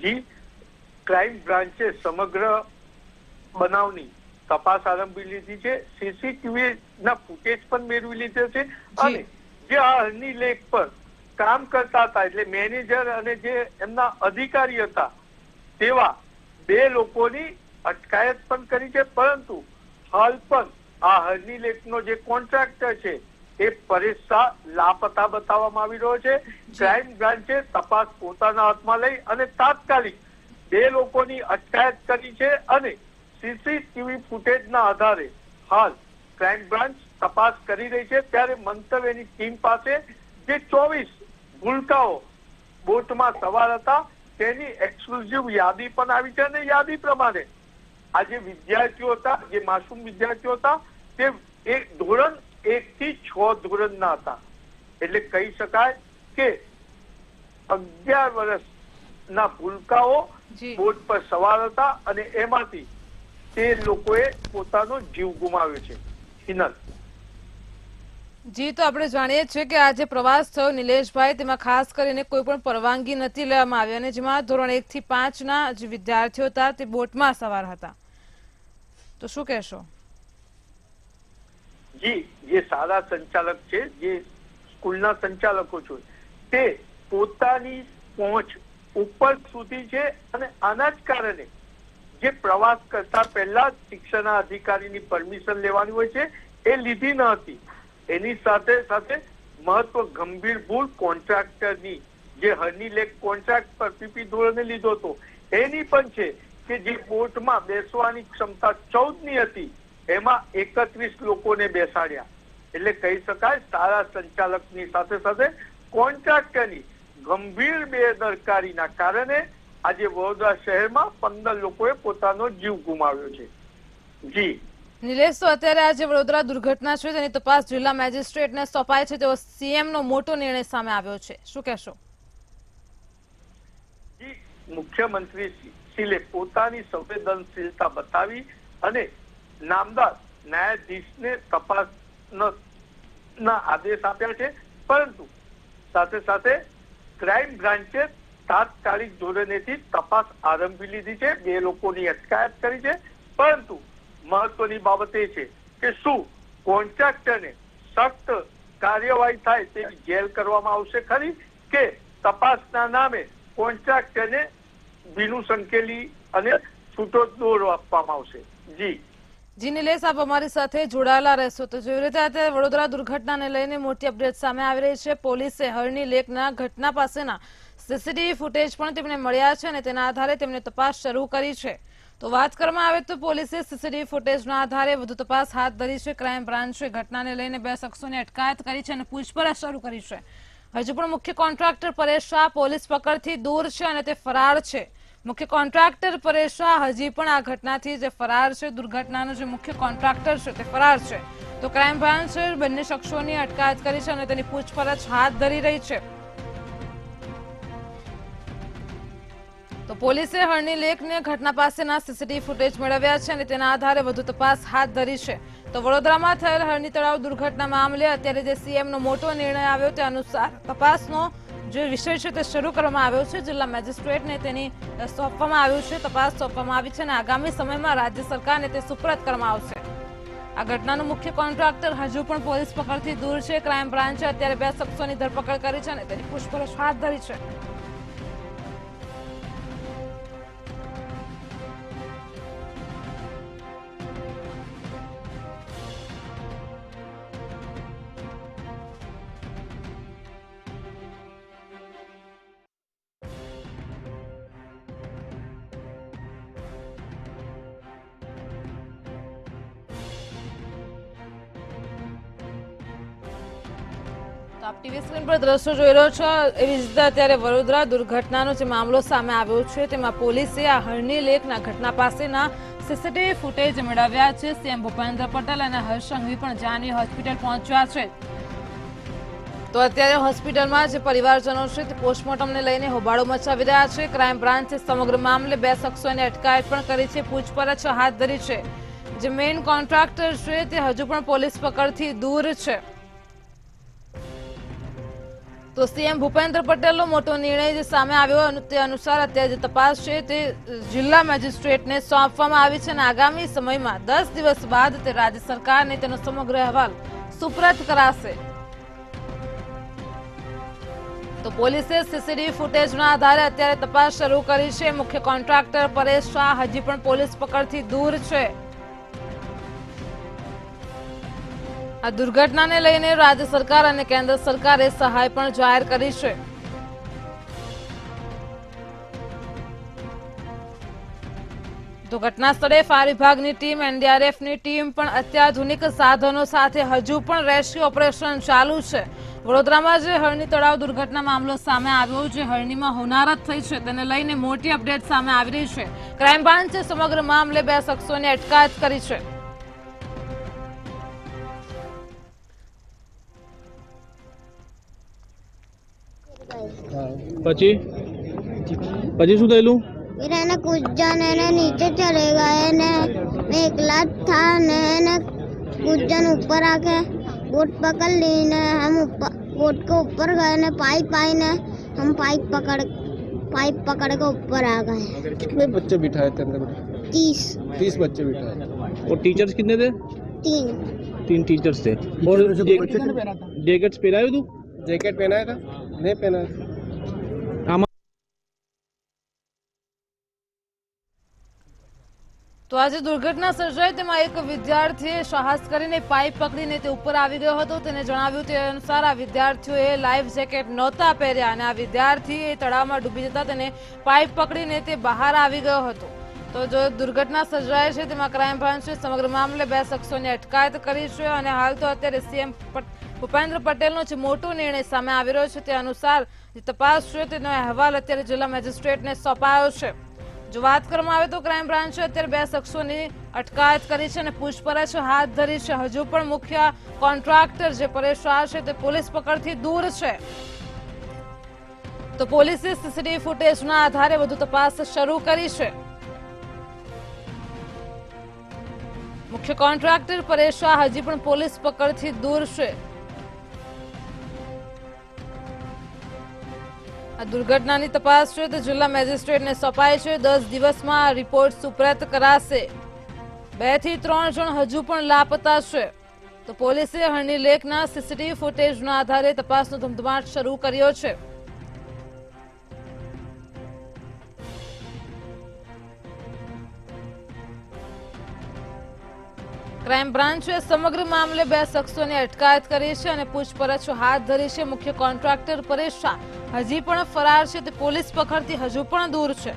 જી, ક્રાઇમ બ્રાન્ચે સમગ્ર બનાવની તપાસ આરંભી લીધી છે. સીસીટીવી ના ફૂટેજ પણ મેળવી લીધા છે અને જે આ હરણી લેક પર કામ કરતા હતા એટલે મેનેજર અને જે એમના અધિકારી હતા તેવા 2 લોકોની અટકાયત પણ કરી છે. પરંતુ હાલ પણ આ હરણી લેકનો જે કોન્ટ્રાક્ટર છે એ પરેશ શાહ લાપતા બતાવવામાં આવી રહ્યો છે. ક્રાઇમ બ્રાન્ચે તપાસ પોતાના હાથમાં લઈ અને તાત્કાલિક 2 લોકોની અટકાયત કરી છે અને સીસીટીવી ફૂટેજના આધારે હાલ ક્રાઇમ બ્રાન્ચ તપાસ કરી રહી છે। ત્યારે મંતવ્યની ટીમ પાસે જે 24 ભૂલકાઓ બોટમાં સવાર હતા તેની એક્સક્લુઝિવ યાદી પણ આવી છે અને યાદી પ્રમાણે આ જે વિદ્યાર્થીઓ હતા, જે માસૂમ વિદ્યાર્થીઓ હતા, તે ધોરણ 1 થી 6 ધોરણના હતા। એટલે કહી શકાય કે 11 વર્ષના ભૂલકાઓ બોટ પર સવાર હતા અને એમાંથી 13 લોકોએ પોતાનો જીવ ગુમાવ્યો છે। હિનલ જી, તો આપણે જાણીએ છીએ કે આ જે પ્રવાસ થયો નિલેશભાઈ, તેમાં ખાસ કરીને કોઈ પણ પરવાનગી નથી લેવામાં આવી અને જેમાં ધોરણ 1 થી 5 ના જે વિદ્યાર્થીઓ હતા તે બોટમાં સવાર હતા, તો શું કહેશો? જી, જે શાળા સંચાલક છે, જે સ્કૂલના સંચાલકો છે, તે પોતાની પહોંચ ઉપર સુધી છે અને આના જ કારણે જે પ્રવાસ કરતા પહેલા શિક્ષણ અધિકારીની પરમિશન લેવાની હોય છે એ લીધી ન હતી। એની સાથે સાથે મહત્વ ગંભીર ભૂલ કોન્ટ્રાક્ટરની, જે હરની લેક કોન્ટ્રાક્ટ પર પીપી ધોરણે લીધો હતો એની પણ છે કે જે બોટમાં બેસવાની ક્ષમતા 14 ની હતી એમાં 31 લોકોને બેસાડ્યા। એટલે કહી શકાય શાળા સંચાલકની સાથે સાથે કોન્ટ્રાક્ટરની ગંભીર બેદરકારીના કારણે આજે વડોદરા શહેરમાં 15 લોકોએ પોતાનો જીવ ગુમાવ્યો છે। જી નિલેશ, તો અત્યારે આ જે વડોદરા દુર્ઘટના છે તેની તપાસ જિલ્લા મેજિસ્ટ્રેટને સોંપાય છે, તેવો સીએમ નો મોટો નિર્ણય સામે આવ્યો છે, શું કહેશો? જી, મુખ્યમંત્રી શ્રીએ પોતાની સંવેદનશીલતા બતાવી અને નામદાર ન્યાયાધીશને તપાસના આદેશ આપ્યા છે, પરંતુ સાથે સાથે ક્રાઇમ બ્રાન્ચે તાત્કાલિક ધોરણેથી તપાસ આરંભી લીધી છે। 2 લોકોની અટકાયત કરી છે, પરંતુ મહત્વની બાબત એ છે કે શું કોન્ટ્રાક્ટરને સખ્ત કાર્યવાહી થાય તેવી જેલ કરવામાં આવશે ખરી, કે તપાસના નામે કોન્ટ્રાક્ટરને ભીનું સંકેલી અને છૂટો દોર આપવામાં આવશે? જી નિલેશ, આપ અમારી સાથે જોડાયેલા રહેશો। તો જેવી રીતે અત્યારે વડોદરા દુર્ઘટનાને લઈને મોટી અપડેટ સામે આવી રહી છે। પોલીસે હરણી લેકના ઘટના પાસેના સીસીટીવી ફૂટેજ પણ તેમને મળ્યા છે અને તેના આધારે તેમને તપાસ શરૂ કરી છે। તો વાત કરવામાં આવે તો પોલીસે સીસીટીવી ફૂટેજના આધારે વધુ તપાસ હાથ ધરી છે। ક્રાઇમ બ્રાન્ચે ઘટનાને લઈને 2 શખ્સોની અટકાયત કરી છે અને પૂછપરછ શરૂ કરી છે। હજુ પણ મુખ્ય કોન્ટ્રાક્ટર પરેશ શાહ પોલીસ પકડથી દૂર છે અને તે ફરાર છે। મુખ્ય કોન્ટ્રાક્ટર પરેશ શાહ હજી પણ આ ઘટનાથી જે ફરાર છે, દુર્ઘટનાનો જે મુખ્ય કોન્ટ્રાક્ટર છે તે ફરાર છે। તો ક્રાઇમ બ્રાન્ચે બંને શખ્સોની અટકાયત કરી છે અને તેની પૂછપરછ હાથ ધરી રહી છે। તો પોલીસે હરણી લેકને ઘટના પાસેના સીસીટીવી ફૂટેજ મેળવ્યા છે અને તેના આધારે વધુ તપાસ હાથ ધરી છે। તો વડોદરામાં થયેલ હરણી તળાવ દુર્ઘટના મામલે અત્યારે જે સીએમનો મોટો નિર્ણય આવ્યો તે અનુસાર તપાસનો જે વિષય છે તે શરૂ કરવામાં આવ્યો છે। જિલ્લા મેજિસ્ટ્રેટને તેની સોંપવામાં આવ્યું છે, તપાસ સોંપવામાં આવી છે અને આગામી સમયમાં રાજ્ય સરકારને તે સુપરત કરવામાં આવશે। આ ઘટનાનો મુખ્ય કોન્ટ્રાક્ટર હજુ પણ પોલીસ પકડથી દૂર છે। ક્રાઇમ બ્રાન્ચે અત્યારે 2 શખ્સોની ધરપકડ કરી છે અને તેની પૂછપરછ હાથ ધરી છે। આપ ટીવી સ્ક્રીન પર દ્રશ્યો જોઈ રહ્યો છો। એવી રીતે અત્યારે વડોદરા દુર્ઘટનાનો જે મામલો સામે આવ્યો છે તેમાં પોલીસે આ હરણી લેકના ઘટના પાસેના સીસીટીવી ફૂટેજ મેળવ્યા છે। સીએમ ભૂપેન્દ્ર પટેલ અને હર્ષ સંઘવી પણ જાની હોસ્પિટલ પહોંચ્યા છે। તો અત્યારે હોસ્પિટલમાં જે પરિવારજનો છે તે પોસ્ટમોર્ટમને લઈને હોબાળો મચાવી રહ્યા છે। ક્રાઇમ બ્રાન્ચે સમગ્ર મામલે 2 શખ્સોની અટકાયત પણ કરી છે, પૂછપરછ હાથ ધરી છે। જે મેઇન કોન્ટ્રાક્ટર છે તે હજુ પણ પોલીસ પકડથી દૂર છે। તો સીએમ ભૂપેન્દ્ર પટેલનો મોટો નિર્ણય જે સામે આવ્યો તે અનુસાર અત્યારે જે તપાસ છે તે જિલ્લા મેજિસ્ટ્રેટને સોંપવામાં આવી છે અને આગામી સમયમાં 10 દિવસ બાદ તે રાજ્ય સરકારને તેનો સમગ્ર અહેવાલ સુપરત કરાશે। તો પોલીસે સીસીટીવી ફૂટેજના આધારે અત્યારે તપાસ શરૂ કરી છે। મુખ્ય કોન્ટ્રાક્ટર પરેશ શાહ હજી પણ પોલીસ પકડથી દૂર છે। આ દુર્ઘટનાને લઈને રાજ્ય સરકાર અને કેન્દ્ર સરકારે સહાય પણ જાહેર કરી છે। તો ઘટના સ્થળે ફાયર વિભાગની ટીમ, એનડીઆરએફની ટીમ પણ અત્યાધુનિક સાધનો સાથે હજુ પણ રેસ્ક્યુ ઓપરેશન ચાલુ છે. વડોદરામાં જે હરણી તળાવ દુર્ઘટના મામલો સામે આવ્યો, જે હરણીમાં હોનારત થઈ છે, તેને લઈને મોટી અપડેટ સામે આવી રહી છે. ક્રાઇમ બ્રાન્ચે સમગ્ર મામલે 2 શખ્સોની અટકાયત કરી છે. પછી શું થયેલું? फिर है ना कुछ जन है ना नीचे चले गए ने मैं एकला था ने कुछ जन ऊपर आके बोट पकड़ ली ने हम ऊपर बोट के ऊपर गए ने पाइप आई ने हम पाइप पकड़ के ऊपर आ गए. कितने बच्चे बिठाए थे अंदर? 30 बच्चे बिठाए. और टीचर्स कितने थे? 3 टीचर्स थे. और जैकेट्स पहनाए तू? जैकेट पहनाया था? नहीं पहना. તો આજે દુર્ઘટના સર્જાઈ તેમાં એક વિદ્યાર્થીએ સાહસ કરીને પાઇપ પકડીને તે ઉપર આવી ગયો હતો. તેને જણાવ્યું તે અનુસાર આ વિદ્યાર્થીઓએ લાઈફ જેકેટ નહોતા પહેર્યા અને આ વિદ્યાર્થી એ તળાવમાં ડૂબી જતા તેને પાઇપ પકડીને તે બહાર આવી ગયો હતો. તો જો દુર્ઘટના સર્જાય છે તેમાં ક્રાઇમ બ્રાન્ચે સમગ્ર મામલે 2 શખ્સોની અટકાયત કરી છે અને હાલ તો અત્યારે સીએમ ભૂપેન્દ્ર પટેલનો જે મોટો નિર્ણય સામે આવી રહ્યો છે તે અનુસાર જે તપાસ છે તેનો અહેવાલ અત્યારે જિલ્લા મેજિસ્ટ્રેટને સોંપાયો છે. જો વાત કરવામાં આવે તો ક્રાઇમ બ્રાન્ચે અત્યારે 2 શખ્સોની અટકાયત કરી છે અને પૂછપરછ હાથ ધરી છે. હજુ પણ મુખ્ય કોન્ટ્રાક્ટર જે પરેશ શાહ છે તે પોલીસ પકડથી દૂર છે. તો પોલીસે સીસીટીવી ફૂટેજના આધારે વધુ તપાસ શરૂ કરી છે. મુખ્ય કોન્ટ્રાક્ટર પરેશ શાહ હજી પણ પોલીસ પકડથી દૂર છે. આ દુર્ઘટનાની તપાસ છે તે જિલ્લા મેજિસ્ટ્રેટને સોંપાઈ છે. 10 દિવસમાં રિપોર્ટ સુપ્રત કરાશે. 2 થી 3 જણ હજુ પણ લાપતા છે. તો પોલીસે હરણી લેકના સીસીટીવી ફૂટેજના આધારે તપાસનો ધમધમાટ શરૂ કર્યો છે. ક્રાઇમ બ્રાન્ચે સમગ્ર મામલે 2 શખ્સોની અટકાયત કરી છે અને પૂછપરછ હાથ ધરી છે. મુખ્ય કોન્ટ્રાક્ટર પરેશ શાહ હજી પણ ફરાર છે. તે પોલીસ પકડથી હજુ પણ દૂર છે.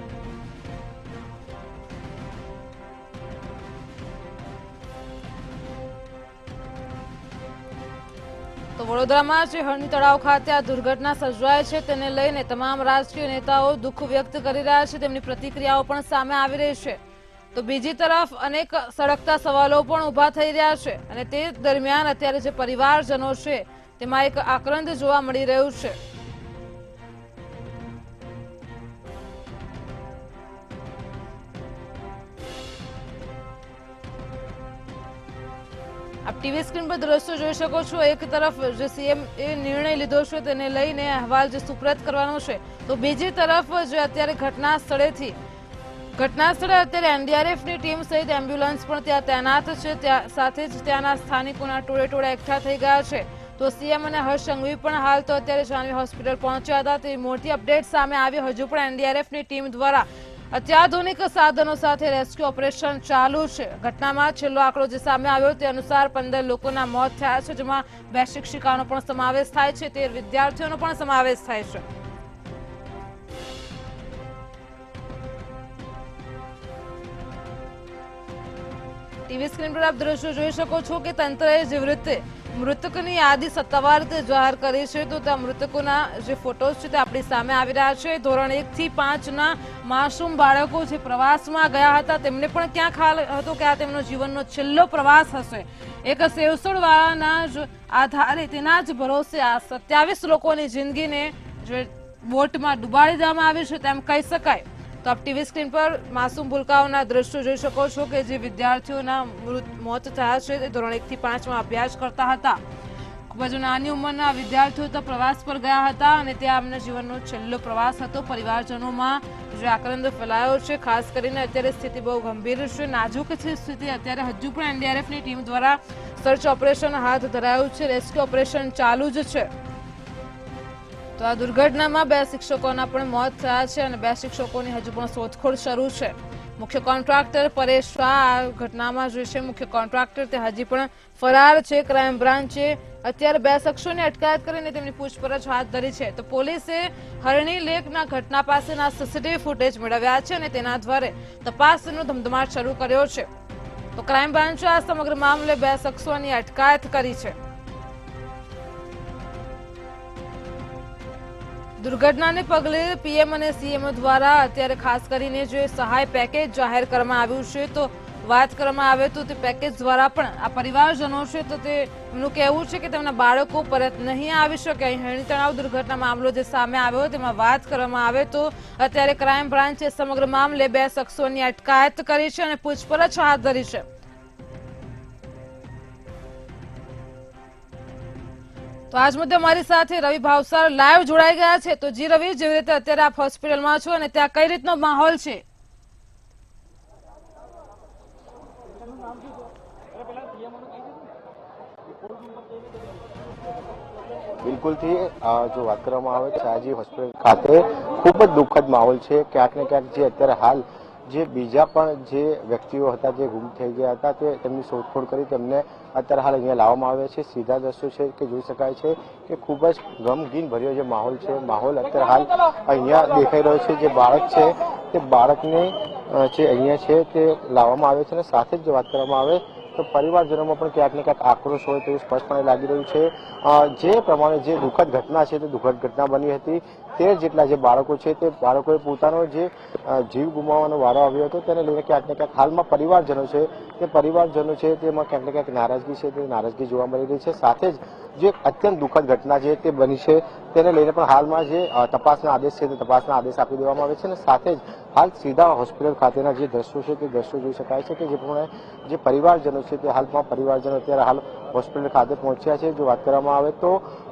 તો વડોદરામાં જે હરણી તળાવ ખાતે આ દુર્ઘટના સર્જાય છે તેને લઈને તમામ રાજકીય નેતાઓ દુઃખ વ્યક્ત કરી રહ્યા છે. તેમની પ્રતિક્રિયાઓ પણ સામે આવી રહી છે. તો બીજી તરફ અનેક સળગતા સવાલો પણ ઊભા થઈ રહ્યા છે અને તે દરમિયાન અત્યારે જે પરિવારજનો છે તેમાં એક આક્રંદ જોવા મળી રહ્યું છે. આપ ટીવી સ્ક્રીન પર દ્રશ્યો જોઈ શકો છો. એક તરફ જે સીએમ એ નિર્ણય લીધો છે તેને લઈને અહેવાલ જે સુપ્રત કરવાનો છે, તો બીજી તરફ જે અત્યારે ઘટના સ્થળે અત્યારે એનડીઆરએફની ટીમ સહિત એમ્બ્યુલન્સ પણ ત્યાં તૈનાત છે. સાથે જ ત્યાંના સ્થાનિકોના ટોળે એકઠા થઈ ગયા છે. તો સીએમ અને હર્ષ સંઘવી પણ હાલ તો અત્યારે જાનવી હોસ્પિટલ પહોંચ્યા હતા. તે મોટી અપડેટ સામે આવી. હજુ પણ એનડીઆરએફની ટીમ દ્વારા અત્યાધુનિક સાધનો સાથે રેસ્ક્યુ ઓપરેશન ચાલુ છે. ઘટનામાં છેલ્લો આંકડો જે સામે આવ્યો તે અનુસાર 15 લોકોના મોત થયા છે, જેમાં 2 શિક્ષિકાનો પણ સમાવેશ થાય છે, 13 વિદ્યાર્થીઓનો પણ સમાવેશ થાય છે. ટીવી સ્ક્રીન પર આપ દ્રશ્યો જોઈ શકો છો કે તંત્રએ જે રીતે મૃતકની યાદી સત્તાવાર રીતે જાહેર કરી છે, તો ત્યાં મૃતકોના જે ફોટોઝ છે તે આપણી સામે આવી રહ્યા છે. ધોરણ 1 થી 5ના માસૂમ બાળકો જે પ્રવાસમાં ગયા હતા તેમને પણ ક્યાં ખ્યાલ હતો કે આ તેમનો જીવનનો છેલ્લો પ્રવાસ હશે. એક સેવસોડવાળાના જ આધારે તેના જ ભરોસે આ 27 લોકોની જિંદગીને જે બોટમાં ડુબાડી દેવામાં આવી છે તેમ કહી શકાય. તો આપ ટીવી સ્ક્રીન પર માસૂમ ભૂલકાઓના દ્રશ્યો જોઈ શકો છો કે જે વિદ્યાર્થીઓના મોત થયા છે તે ધોરણ 1 થી 5માં અભ્યાસ કરતા હતા. ખૂબ જ નાની ઉંમરના વિદ્યાર્થીઓ તો પ્રવાસ પર ગયા હતા અને ત્યાં એમના જીવનનો છેલ્લો પ્રવાસ હતો. પરિવારજનોમાં જે આક્રંદ ફેલાયો છે, ખાસ કરીને અત્યારે સ્થિતિ બહુ ગંભીર છે, નાજુક છે સ્થિતિ. અત્યારે હજુ પણ એનડીઆરએફની ટીમ દ્વારા સર્ચ ઓપરેશન હાથ ધરાયું છે. રેસ્ક્યુ ઓપરેશન ચાલુ જ છે. તો આ દુર્ઘટનામાં 2 શિક્ષકોના પણ મોત થયા છે અને 2 શિક્ષકોની હજુ પણ શોધખોળ શરૂ છે. મુખ્ય કોન્ટ્રાક્ટર પરેશ શાહ આ ઘટનામાં જે છે મુખ્ય કોન્ટ્રાક્ટર તે હજી પણ ફરાર છે. ક્રાઇમ બ્રાન્ચે અત્યારે 2 શખ્સોની અટકાયત કરીને તેમની પૂછપરછ હાથ ધરી છે. તો પોલીસે હરણી લેકના ઘટના પાસેના સીસીટીવી ફૂટેજ મેળવ્યા છે અને તેના આધારે તપાસનો ધમધમાટ શરૂ કર્યો છે. તો ક્રાઇમ બ્રાન્ચે આ સમગ્ર મામલે 2 શખ્સોની અટકાયત કરી છે. દુર્ઘટનાને પગલે પીએમ અને સીએમ દ્વારા અત્યારે ખાસ કરીને જે સહાય પેકેજ જાહેર કરવામાં આવ્યું છે, તો વાત કરવામાં આવે તો તે પેકેજ દ્વારા પણ આ પરિવારજનો છે તો તેમનું કહેવું છે કે તેમના બાળકો પરત નહીં આવી શકે. અહીં હરણી તળાવ દુર્ઘટના મામલો જે સામે આવ્યો તેમાં વાત કરવામાં આવે તો અત્યારે ક્રાઇમ બ્રાન્ચે સમગ્ર મામલે 2 શખ્સોની અટકાયત કરી છે અને પૂછપરછ હાથ ધરી છે. તો આજ મુદ્દે અમારી સાથે રવિ ભાવસાર લાઈવ જોડાઈ ગયા છે. તો જી રવિ, જેવી રીતે અત્યારે આપ હોસ્પિટલમાં છો અને ત્યાં કઈ રીતનો માહોલ છે? બિલકુલથી જો વાત કરવામાં આવે તો સયાજી હોસ્પિટલ ખાતે ખૂબ જ દુઃખદ માહોલ છે. ક્યાંક ને ક્યાંક જે અત્યારે હાલ જે બીજા પણ જે વ્યક્તિઓ હતા જે ગુમ થઈ ગયા હતા તેમની શોધખોળ કરી તેમને અત્યારે હાલ અહીંયા લાવવામાં આવ્યા છે. સીધા દ્રશ્યો છે કે જોઈ શકાય છે કે ખૂબ જ ગમગીન ભર્યો જે માહોલ છે, માહોલ અત્યારે હાલ અહીંયા દેખાઈ રહ્યો છે. જે બાળક છે તે બાળકને જે અહીંયા છે તે લાવવામાં આવે છે અને સાથે જ જો વાત કરવામાં આવે તો પરિવારજનોમાં પણ ક્યાંક ને ક્યાંક આક્રોશ હોય તેવું સ્પષ્ટપણે લાગી રહ્યું છે. જે પ્રમાણે જે દુઃખદ ઘટના છે તે દુઃખદ ઘટના બની હતી. 13 જેટલા જે બાળકો છે તે બાળકોએ પોતાનો જે જીવ ગુમાવવાનો વારો આવ્યો હતો તેને લઈને ક્યાંક ને ક્યાંક હાલમાં પરિવારજનો છે તેમાં ક્યાંક ને ક્યાંક નારાજગી છે તે નારાજગી જોવા મળી રહી છે. સાથે જ જે અત્યંત દુઃખદ ઘટના છે તે બની છે તેને લઈને પણ હાલમાં જે તપાસના આદેશ છે તે તપાસના આદેશ આપી દેવામાં આવે છે અને સાથે જ હાલ સીધા હોસ્પિટલ ખાતેના જે દ્રશ્યો છે તે દ્રશ્યો જોઈ શકાય છે કે જે પ્રમાણે જે પરિવારજનો છે તે હાલમાં પરિવારજનો અત્યારે હાલ હોસ્પિટલ ખાતે પહોંચ્યા છે. જો વાત કરવામાં આવે તો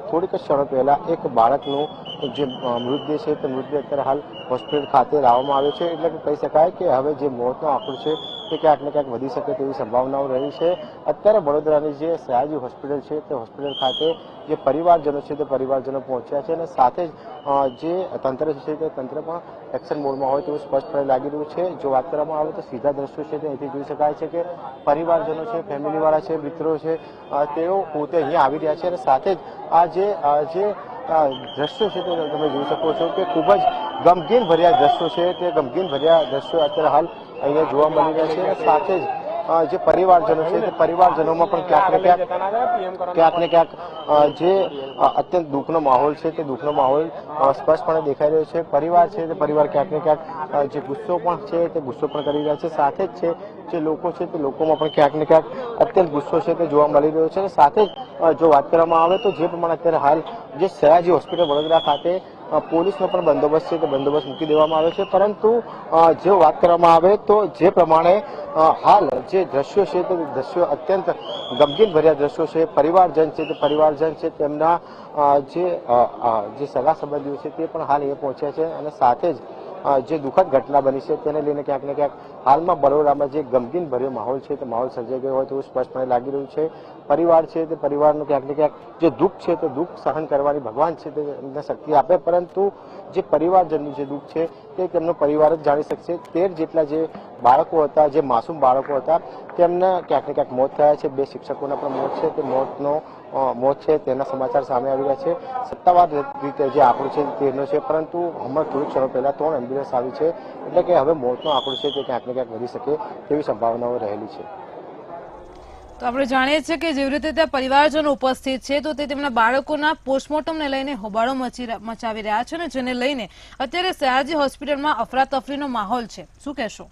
થોડીક ક્ષણો પહેલા એક બાળકનું જે મૃતદેહ છે તે મૃતદેહ અત્યારે હાલ હોસ્પિટલ ખાતે લાવવામાં આવ્યો છે. એટલે કે કહી શકાય કે હવે જે મોતનો આંકડો છે તે ક્યાંક ને ક્યાંક વધી શકે તેવી સંભાવનાઓ રહી છે. અત્યારે વડોદરાની જે સયાજી હોસ્પિટલ છે તે હોસ્પિટલ ખાતે જે પરિવારજનો છે તે પરિવારજનો પહોંચ્યા છે અને સાથે જ જે તંત્ર છે તે તંત્ર પણ એક્શન મોડમાં હોય તેવું સ્પષ્ટપણે લાગી રહ્યું છે. જો વાત કરવામાં આવે તો સીધા દ્રશ્યો છે તે અહીંથી જોઈ શકાય છે કે પરિવારજનો છે, ફેમિલીવાળા છે, મિત્રો છે, તેઓ પોતે અહીંયા આવી રહ્યા છે અને સાથે જ આ જે દ્રશ્યો છે તે તમે જોઈ શકો છો કે ખૂબ જ ગમગીન ભર્યા દ્રશ્યો છે તે ગમગીન ભર્યા દ્રશ્યો અત્યારે હાલ અહીંયા જોવા મળી રહ્યા છે. સાથે જ જે પરિવારજનો છે તે પરિવારજનોમાં પણ ક્યાંક ને ક્યાંક જે અત્યંત દુઃખનો માહોલ છે તે દુઃખનો માહોલ સ્પષ્ટપણે દેખાઈ રહ્યો છે. પરિવાર છે તે પરિવાર ક્યાંક ને ક્યાંક જે ગુસ્સો પણ છે તે ગુસ્સો પણ કરી રહ્યા છે. સાથે જ છે જે લોકો છે તે લોકોમાં પણ ક્યાંક ને ક્યાંક અત્યંત ગુસ્સો છે તે જોવા મળી રહ્યો છે. અને સાથે જ જો વાત કરવામાં આવે તો જે પ્રમાણે અત્યારે હાલ જે સયાજી હોસ્પિટલ વડોદરા ખાતે પોલીસનો પણ બંદોબસ્ત છે તે બંદોબસ્ત મૂકી દેવામાં આવ્યો છે. પરંતુ જો વાત કરવામાં આવે તો જે પ્રમાણે હાલ જે દ્રશ્યો છે તે દ્રશ્યો અત્યંત ગમગીન ભર્યા દ્રશ્યો છે. પરિવારજન છે તે પરિવારજન છે તેમના જે સગા સંબંધીઓ છે તે પણ હાલ અહીંયા પહોંચ્યા છે અને સાથે જ જે દુઃખદ ઘટના બની છે તેને લઈને ક્યાંક ને ક્યાંક હાલમાં બરોડામાં જે ગમગીન ભર્યો માહોલ છે તે માહોલ સર્જાઈ ગયો હોય તેવું સ્પષ્ટપણે લાગી રહ્યું છે. પરિવાર છે તે પરિવારનું ક્યાંક ને ક્યાંક જે દુઃખ છે તે દુઃખ સહન કરવાની ભગવાન છે તેમને શક્તિ આપે, પરંતુ જે પરિવારજનનું જે દુઃખ છે તે તેમનો પરિવાર જ જાણી શકશે. 13 જેટલા જે બાળકો હતા, જે માસૂમ બાળકો હતા, તેમને ક્યાંક ને ક્યાંક મોત થયા છે. 2 શિક્ષકોના પણ મોત છે તે મોત છે તેના સમાચાર સામે આવી રહ્યા છે. સત્તાવાર રીતે જે આંકડો છે 13નો છે, પરંતુ હમણાં થોડીક ક્ષણો પહેલા 3 એમ્બ્યુલન્સ આવી છે. એટલે કે હવે મોતનો આંકડો છે તે ક્યાંક ને ક્યાંક વધી શકે તેવી સંભાવનાઓ રહેલી છે. તો આપણે જાણીએ છીએ કે જેવી રીતે ત્યાં પરિવારજનો ઉપસ્થિત છે તો તે તેમના બાળકોના પોસ્ટમોર્ટમને લઈને હોબાળો મચાવી રહ્યા છે અને જેને લઈને અત્યારે સયાજી હોસ્પિટલમાં અફરાતફરીનો માહોલ છે. શું કહેશો?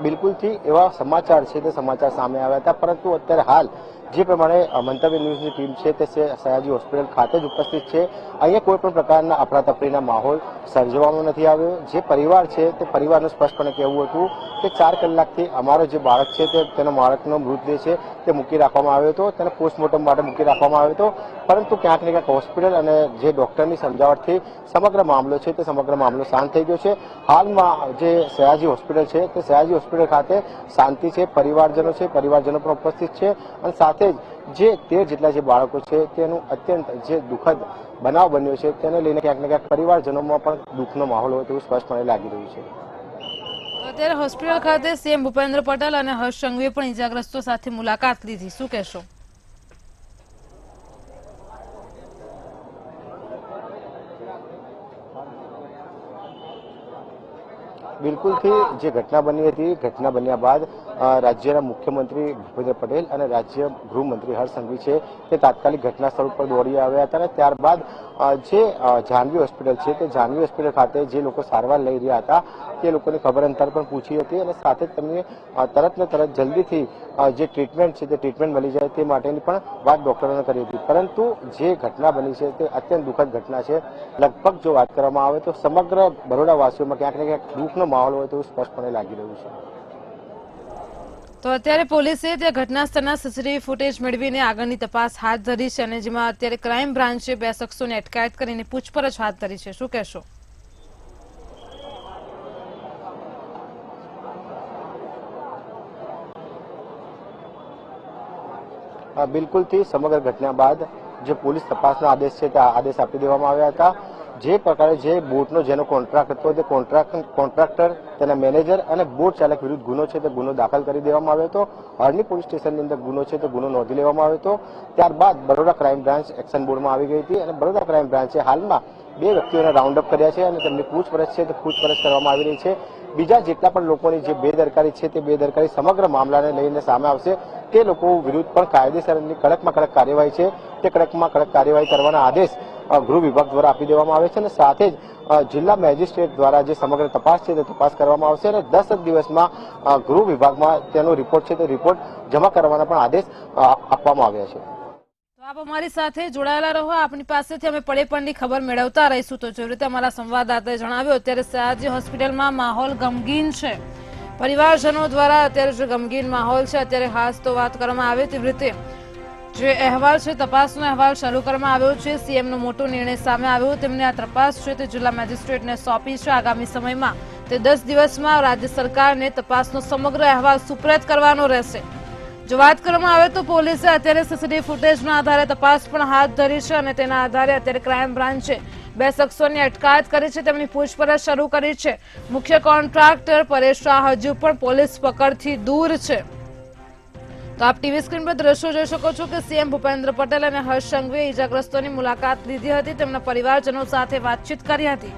બિલકુલથી એવા સમાચાર છે તે સમાચાર સામે આવ્યા હતા, પરંતુ અત્યારે હાલ જે પ્રમાણે મંતવ્ય ન્યૂઝની ટીમ છે તે સયાજી હોસ્પિટલ ખાતે જ ઉપસ્થિત છે. અહીંયા કોઈ પણ પ્રકારના અફરાતફરીના માહોલ સર્જવામાં નથી આવ્યો. જે પરિવાર છે તે પરિવારનું સ્પષ્ટપણે કહેવું હતું કે 4 કલાકથી અમારો જે બાળક છે તેનો બાળકનો મૃતદેહ છે તે મૂકી રાખવામાં આવ્યો હતો, તેને પોસ્ટમોર્ટમ માટે મૂકી રાખવામાં આવ્યો હતો. પરંતુ ક્યાંક ને ક્યાંક હોસ્પિટલ અને જે ડોક્ટરની સમજાવટથી સમગ્ર મામલો છે તે સમગ્ર મામલો શાંત થઈ ગયો છે. હાલમાં જે સયાજી હોસ્પિટલ છે તે સયાજી હોસ્પિટલ ખાતે શાંતિ છે, પરિવારજનો છે, પરિવારજનો પણ ઉપસ્થિત છે અને સાથે જ જે 13 જેટલા જે બાળકો છે તેનું અત્યંત જે દુઃખદ બનાવ બન્યો છે તેને લઈને ક્યાંક ને ક્યાંક પરિવારજનોમાં પણ દુઃખનો માહોલ હોય તેવું સ્પષ્ટપણે લાગી રહ્યું છે. અત્યારે હોસ્પિટલ ખાતે સીએમ ભૂપેન્દ્ર પટેલ અને હર્ષ સંઘવીએ પણ ઈજાગ્રસ્તો સાથે મુલાકાત લીધી, શું કહેશો? બિલકુલથી જે ઘટના બની હતી, ઘટના બન્યા બાદ રાજ્યના મુખ્યમંત્રી ભૂપેન્દ્ર પટેલ અને રાજ્ય ગૃહમંત્રી હર્ષ સંઘવી છે તે તાત્કાલિક ઘટના સ્થળ પર દોડી આવ્યા હતા અને ત્યારબાદ જે જાનવી હોસ્પિટલ છે તે જાનવી હોસ્પિટલ ખાતે જે લોકો સારવાર લઈ રહ્યા હતા તે લોકોની ખબર અંતર પણ પૂછી હતી અને સાથે જ તેમને તરત ને તરત જલ્દીથી જે ટ્રીટમેન્ટ છે તે ટ્રીટમેન્ટ મળી જાય તે માટેની પણ વાત ડોક્ટરોને કરી હતી. પરંતુ જે ઘટના બની છે તે અત્યંત દુઃખદ ઘટના છે. લગભગ જો વાત કરવામાં આવે તો સમગ્ર બરોડાવાસીઓમાં ક્યાંક ને ક્યાંક દુઃખનો માહોલ હોય તેવું સ્પષ્ટપણે લાગી રહ્યું છે. તો અત્યારે પોલીસે તે ઘટના સ્થળના સીસીટીવી ફૂટેજ મેળવીને આગળની તપાસ હાથ ધરી છે અને જેમાં અત્યારે ક્રાઇમ બ્રાન્ચે 2 શખ્સોની અટકાયત કરીને પૂછપરછ હાથ ધરી છે, શું કહેશો? બિલકુલથી સમગ્ર ઘટના બાદ જે પોલીસ તપાસના આદેશ છે તે આદેશ આપી દેવામાં આવ્યા હતા. જે પ્રકારે જે બોટનો જેનો કોન્ટ્રાક્ટ હતો તે કોન્ટ્રાક્ટર, તેના મેનેજર અને બોટ ચાલક વિરુદ્ધ ગુનો છે તે ગુનો દાખલ કરી દેવામાં આવ્યો હતો. હરણી પોલીસ સ્ટેશનની અંદર ગુનો છે તે ગુનો નોંધી લેવામાં આવ્યો હતો. ત્યારબાદ બરોડા ક્રાઇમ બ્રાન્ચ એક્શન બોર્ડમાં આવી ગઈ હતી અને બરોડા ક્રાઇમ બ્રાન્ચે હાલમાં 2 વ્યક્તિઓને રાઉન્ડ અપ કર્યા છે અને તેમની પૂછપરછ છે તે પૂછપરછ કરવામાં આવી રહી છે. બીજા જેટલા પણ લોકોની જે બેદરકારી છે તે બેદરકારી સમગ્ર મામલાને લઈને સામે આવશે તે લોકો વિરુદ્ધ પણ કાયદેસરની કડકમાં કડક કાર્યવાહી છે તે કડકમાં કડક કાર્યવાહી કરવાના આદેશ ગૃહ વિભાગ દ્વારા આપી દેવામાં આવે છે અને સાથે જ જિલ્લા મેજિસ્ટ્રેટ દ્વારા જે સમગ્ર તપાસ છે તે તપાસ કરવામાં આવશે અને 10 દિવસમાં ગૃહ વિભાગમાં તેનો રિપોર્ટ છે તે રિપોર્ટ જમા કરવાના પણ આદેશ આપવામાં આવ્યા છે. તો આપ અમારી સાથે જોડાયેલા રહો, આપની પાસેથી અમે પડે પડની ખબર મેળવતા રહીશું. તો જેવી રીતે અમારા સંવાદદાતાએ જણાવ્યું, અત્યારે સયાજી હોસ્પિટલમાં માહોલ ગમગીન છે. પરિવારજનો દ્વારા અત્યારે જે ગમગીન માહોલ છે, અત્યારે ખાસ તો વાત કરવામાં આવે તેવી રીતે જે અહેવાલ છે, તપાસનો અહેવાલ શરૂ કરવામાં આવ્યો છે. સીએમનો મોટો નિર્ણય સામે આવ્યો, તેમને આ તપાસ છે તે જિલ્લા મેજિસ્ટ્રેટને સોંપી છે. આગામી સમયમાં તે 10 દિવસમાં રાજ્ય સરકારને તપાસનો સમગ્ર અહેવાલ સુપ્રત કરવાનો રહેશે. જો વાત કરવામાં આવે તો પોલીસે અત્યારે સીસીટીવી ફૂટેજના આધારે તપાસ પણ હાથ ધરી છે અને તેના આધારે અત્યારે ક્રાઇમ બ્રાન્ચે 2 શખ્સોની અટકાયત કરી છે, તેમની પૂછપરછ શરૂ કરી છે. મુખ્ય કોન્ટ્રાક્ટર પરેશ શાહ હજુ પણ પોલીસ પકડથી દૂર છે. તો આપ ટીવી સ્ક્રીન પર દ્રશ્યો જોઈ શકો છો કે સીએમ ભૂપેન્દ્ર પટેલ અને હર્ષ સંઘવીએ ઈજાગ્રસ્તોની મુલાકાત લીધી હતી, તેમના પરિવારજનો સાથે વાતચીત કરી હતી.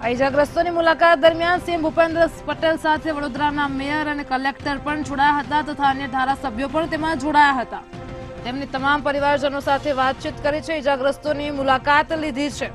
ઈજાગ્રસ્તોની મુલાકાત દરમિયાન સીએમ ભૂપેન્દ્ર પટેલ સાથે વડોદરાના મેયર અને કલેક્ટર પણ જોડાયા હતા તથા અન્ય ધારાસભ્યો પણ તેમાં જોડાયા હતા. તેમની તમામ પરિવારજનો સાથે વાતચીત કરી છે, ઈજાગ્રસ્તોની મુલાકાત લીધી છે.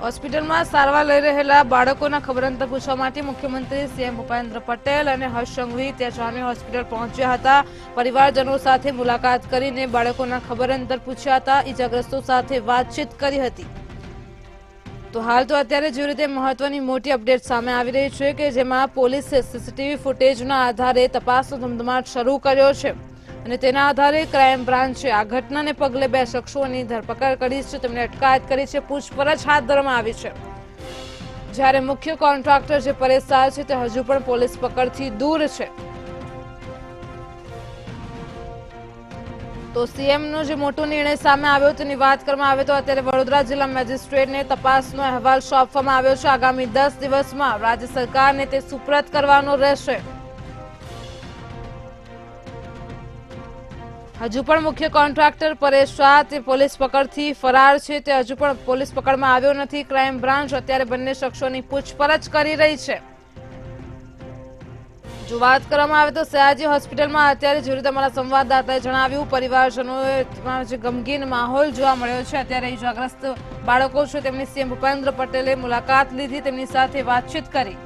હોસ્પિટલમાં સારવાર લઈ રહેલા બાળકોના ખબર અંતર પૂછવા માટે મુખ્યમંત્રી સીએમ ભૂપેન્દ્ર પટેલ અને હર્ષ સંઘવી ત્યાં જાનવી હોસ્પિટલ પહોંચ્યા હતા. પરિવારજનો સાથે મુલાકાત કરીને બાળકોના ખબર અંતર પૂછ્યા હતા, ઈજાગ્રસ્તો સાથે વાતચીત કરી હતી. તો હાલ તો અત્યારે જે રીતે મહત્વની મોટી અપડેટ સામે આવી રહી છે કે જેમાં પોલીસે સીસીટીવી ફૂટેજના આધારે તપાસનો ધમધમાટ શરૂ કર્યો છે અને તેના આધારે ક્રાઇમ બ્રાન્ચે આ ઘટનાને પગલે 2 શખ્સોની ધરપકડ કરી છે, તેમને અટકાયત કરી છે, પૂછપરછ હાથ ધરવામાં આવી છે. જ્યારે મુખ્ય કોન્ટ્રાક્ટર જે પરેશ શાહ છે તે હજુ પણ પોલીસ પકડથી દૂર છે. તો સીએમનો જે મોટો નિર્ણય સામે આવ્યો તેની વાત કરવામાં આવે તો અત્યારે વડોદરા જિલ્લા મેજિસ્ટ્રેટને તપાસનો અહેવાલ સોંપવામાં આવ્યો છે. આગામી 10 દિવસમાં રાજ્ય સરકારને તે સુપ્રત કરવાનો રહેશે. હજુ પણ મુખ્ય કોન્ટ્રાક્ટર પરેશ શાહ તે પોલીસ પકડથી ફરાર છે, તે હજુ પણ પોલીસ પકડમાં આવ્યો નથી. ક્રાઇમ બ્રાન્ચ અત્યારે બંને શખ્સોની પૂછપરછ કરી રહી છે. જો વાત કરવામાં આવે તો સયાજી હોસ્પિટલમાં અત્યારે જે રીતે અમારા સંવાદદાતાએ જણાવ્યું, પરિવારજનોમાં જે ગમગીન માહોલ જોવા મળ્યો છે. અત્યારે ઈજાગ્રસ્ત બાળકો છે તેમની સીએમ ભૂપેન્દ્ર પટેલે મુલાકાત લીધી, તેમની સાથે વાતચીત કરી.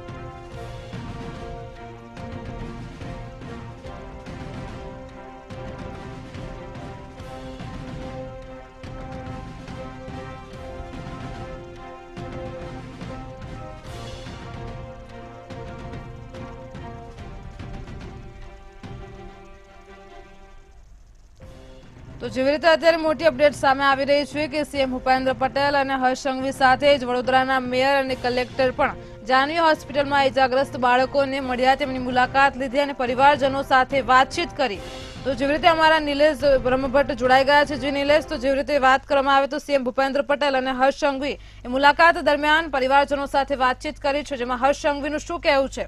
તો જેવી રીતે અત્યારે મોટી અપડેટ સામે આવી રહી છે કે સીએમ ભૂપેન્દ્ર પટેલ અને હર્ષ સંઘવી સાથે જ વડોદરાના મેયર અને કલેક્ટર પણ જાનવી હોસ્પિટલમાં ઇજાગ્રસ્ત બાળકોને મળ્યા, તેમની મુલાકાત લીધી અને પરિવારજનો સાથે વાતચીત કરી. તો જેવી રીતે અમારા નિલેશ બ્રહ્મભટ્ટ જોડાઈ ગયા છે. જે નિલેશ, તો જેવી રીતે વાત કરવામાં આવે તો સીએમ ભૂપેન્દ્ર પટેલ અને હર્ષ સંઘવી એ મુલાકાત દરમિયાન પરિવારજનો સાથે વાતચીત કરી છે, જેમાં હર્ષ સંઘવીનું શું કહેવું છે?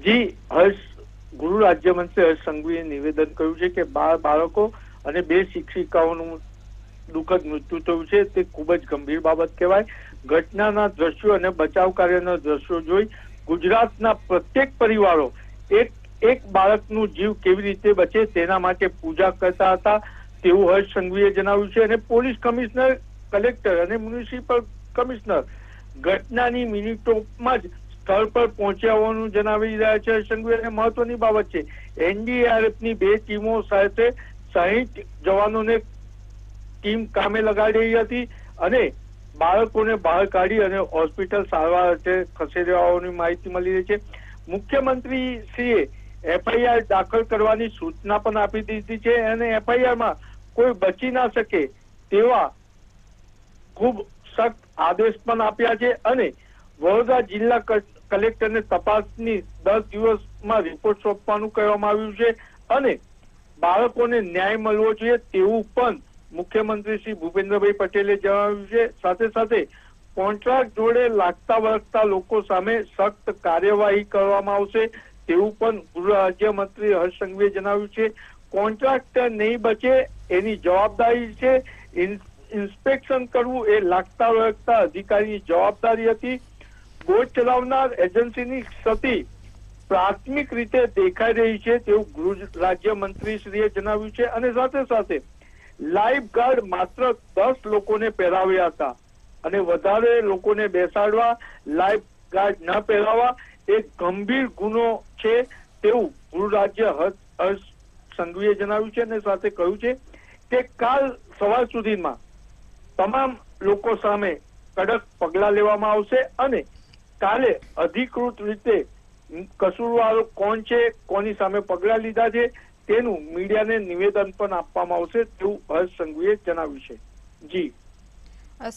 જી, ગૃહ રાજ્યમંત્રી હર્ષ સંઘવીએ નિવેદન કર્યું છે કે બાળકો અને 2 શિક્ષિકાઓનું દુઃખદ મૃત્યુ થયું છે તે ખૂબ જ ગંભીર બાબત કહેવાય. ઘટનાના દ્રશ્યો અને બચાવ કાર્યના દ્રશ્યો જોઈ ગુજરાતના પ્રત્યેક પરિવારો એક બાળકનું જીવ કેવી રીતે બચે તેના માટે પૂજા કરતા હતા તેવું હર્ષ સંઘવીએ જણાવ્યું છે. અને પોલીસ કમિશનર, કલેક્ટર અને મ્યુનિસિપલ કમિશનર ઘટનાની મિનિટોમાં જ સ્થળ પર પહોંચ્યા હોવાનું જણાવી રહ્યા છે હર્ષ સંઘવી. અને મહત્વની બાબત છે, એનડીઆરએફની 2 ટીમો સાથે 60 જવાનોને ટીમ કામે લગાડી હતી અને બાળકોને બહાર કાઢી અને હોસ્પિટલ સારવાર અર્થે ખસેડ્યા હોવાની માહિતી મળી રહી છે. મુખ્યમંત્રી શ્રીએ એફઆઈઆર દાખલ કરવાની સૂચના પણ આપી દીધી છે અને એફઆઈઆરમાં કોઈ બચી ના શકે તેવા ખૂબ સખ્ત આદેશ પણ આપ્યા છે. અને વડોદરા જિલ્લા કલેક્ટરને તપાસની 10 દિવસમાં રિપોર્ટ સોંપવાનું કહેવામાં આવ્યું છે અને બાળકોને ન્યાય મળવો જોઈએ તેવું પણ મુખ્યમંત્રી શ્રી ભૂપેન્દ્રભાઈ પટેલે જણાવ્યું છે. સાથે સાથે કોન્ટ્રાક્ટ જોડે લાગતા વળગતા લોકો સામે સખ્ત કાર્યવાહી કરવામાં આવશે તેવું પણ ગૃહ રાજ્યમંત્રી હર્ષ સંઘવીએ જણાવ્યું છે. કોન્ટ્રાક્ટર નહીં બચે એની જવાબદારી છે, ઇન્સ્પેક્શન કરવું એ લાગતા વળગતા અધિકારીની જવાબદારી હતી. બોટ ચલાવનાર એજન્સીની ક્ષતિ પ્રાથમિક રીતે દેખાઈ રહી છે તેવું ગૃહ રાજ્યમંત્રી શ્રીએ જણાવ્યું છે. અને સાથે સાથે લાઈફ ગાર્ડ માત્ર 10 લોકોને પહેરાવ્યા હતા અને વધારે લોકોને બેસાડવા, લાઈફ ગાર્ડ ન પહેરાવવા એ ગંભીર ગુનો છે તેવું ગૃહ રાજ્ય હર્ષ સંઘવીએ જણાવ્યું છે. અને સાથે કહ્યું છે કે કાલ સવાર સુધીમાં તમામ લોકો સામે કડક પગલાં લેવામાં આવશે અને કાલે અધિકૃત રીતે કસૂરવારો કોણ છે, કોની સામે પગલાં લીધા છે તેનું મીડિયાને નિવેદન પણ આપવામાં આવશે તેવું હર્ષ સંઘવીએ જણાવ્યું છે. જી,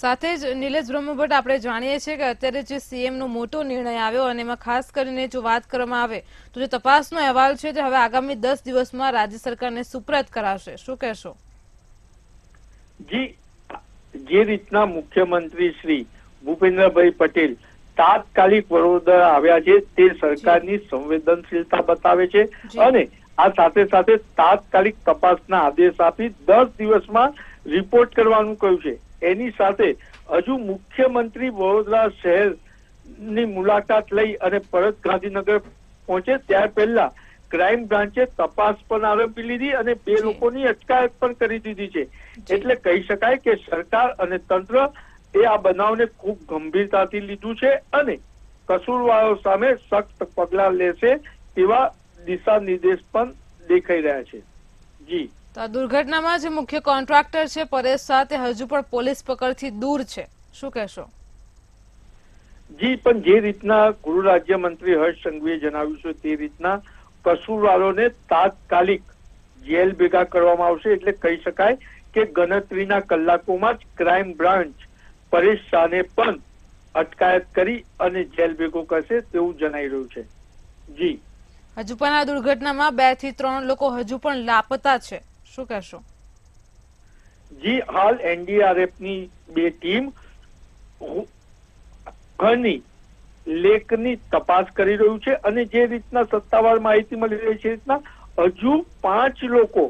સાથે જ નિલેશ બ્રહ્મભટ્ટ, આપણે જાણીએ છીએ કે અત્યારે જે સીએમનો મોટો નિર્ણય આવ્યો અને એમાં ખાસ કરીને જો વાત કરવામાં આવે તો જે તપાસનો અહેવાલ છે તે હવે આગામી 10 દિવસમાં રાજ્ય સરકારને સુપ્રત કરાશે. શું કહેશો? જી, જે રીતના મુખ્યમંત્રી શ્રી ભૂપેન્દ્રભાઈ પટેલ તાત્કાલિક વડોદરા આવ્યા છે તે સરકારની સંવેદનશીલતા બતાવે છે અને આ સાથે સાથે તાત્કાલિક તપાસના આદેશ આપી 10 દિવસમાં રિપોર્ટ કરવાનું કહ્યું છે. એની સાથે હજુ મુખ્યમંત્રી વડોદરા શહેરની મુલાકાત લઈ અને પરત ગાંધીનગર પહોંચે ત્યાર પહેલા ક્રાઇમ બ્રાન્ચે તપાસ પણ આરંભી લીધી અને 2 લોકોની અટકાયત પણ કરી દીધી છે. એટલે કહી શકાય કે સરકાર અને તંત્ર એ આ બનાવને ખૂબ ગંભીરતાથી લીધું છે અને કસૂરવારો સામે સખ્ત પગલાં લેશે તેવા દિશા નિર્દેશ પણ દેખાઈ રહ્યા છે. જી, તો આ દુર્ઘટનામાં જે મુખ્ય કોન્ટ્રાક્ટર છે પરેશ સાથે હજુ પણ પોલીસ પકડથી દૂર છે. શું કહેશો? જી, પણ જે રીતના ગૃહ રાજ્યમંત્રી હર્ષ સંઘવીએ જણાવ્યું છે તે રીતના કસૂરવારોને તાત્કાલિક જેલ ભેગા કરવામાં આવશે. એટલે કહી શકાય કે ગણતરીના કલાકોમાં જ ક્રાઇમ બ્રાન્ચ પરેશ શાહને પણ અટકાયત કરી અને જેલ ભેગો કરશે તેવું જણાઈ રહ્યું છે. જી, હજુ પણ આ દુર્ઘટનામાં 2 થી 3 લોકો હજુ પણ લાપતા છે. શું કહેશો? જી, હાલ એનડીઆરએફની 2 ટીમ ઘરની લેકની તપાસ કરી રહ્યું છે અને જે રીતના સત્તાવાર માહિતી મળી રહી છે રીતના હજુ 5 લોકો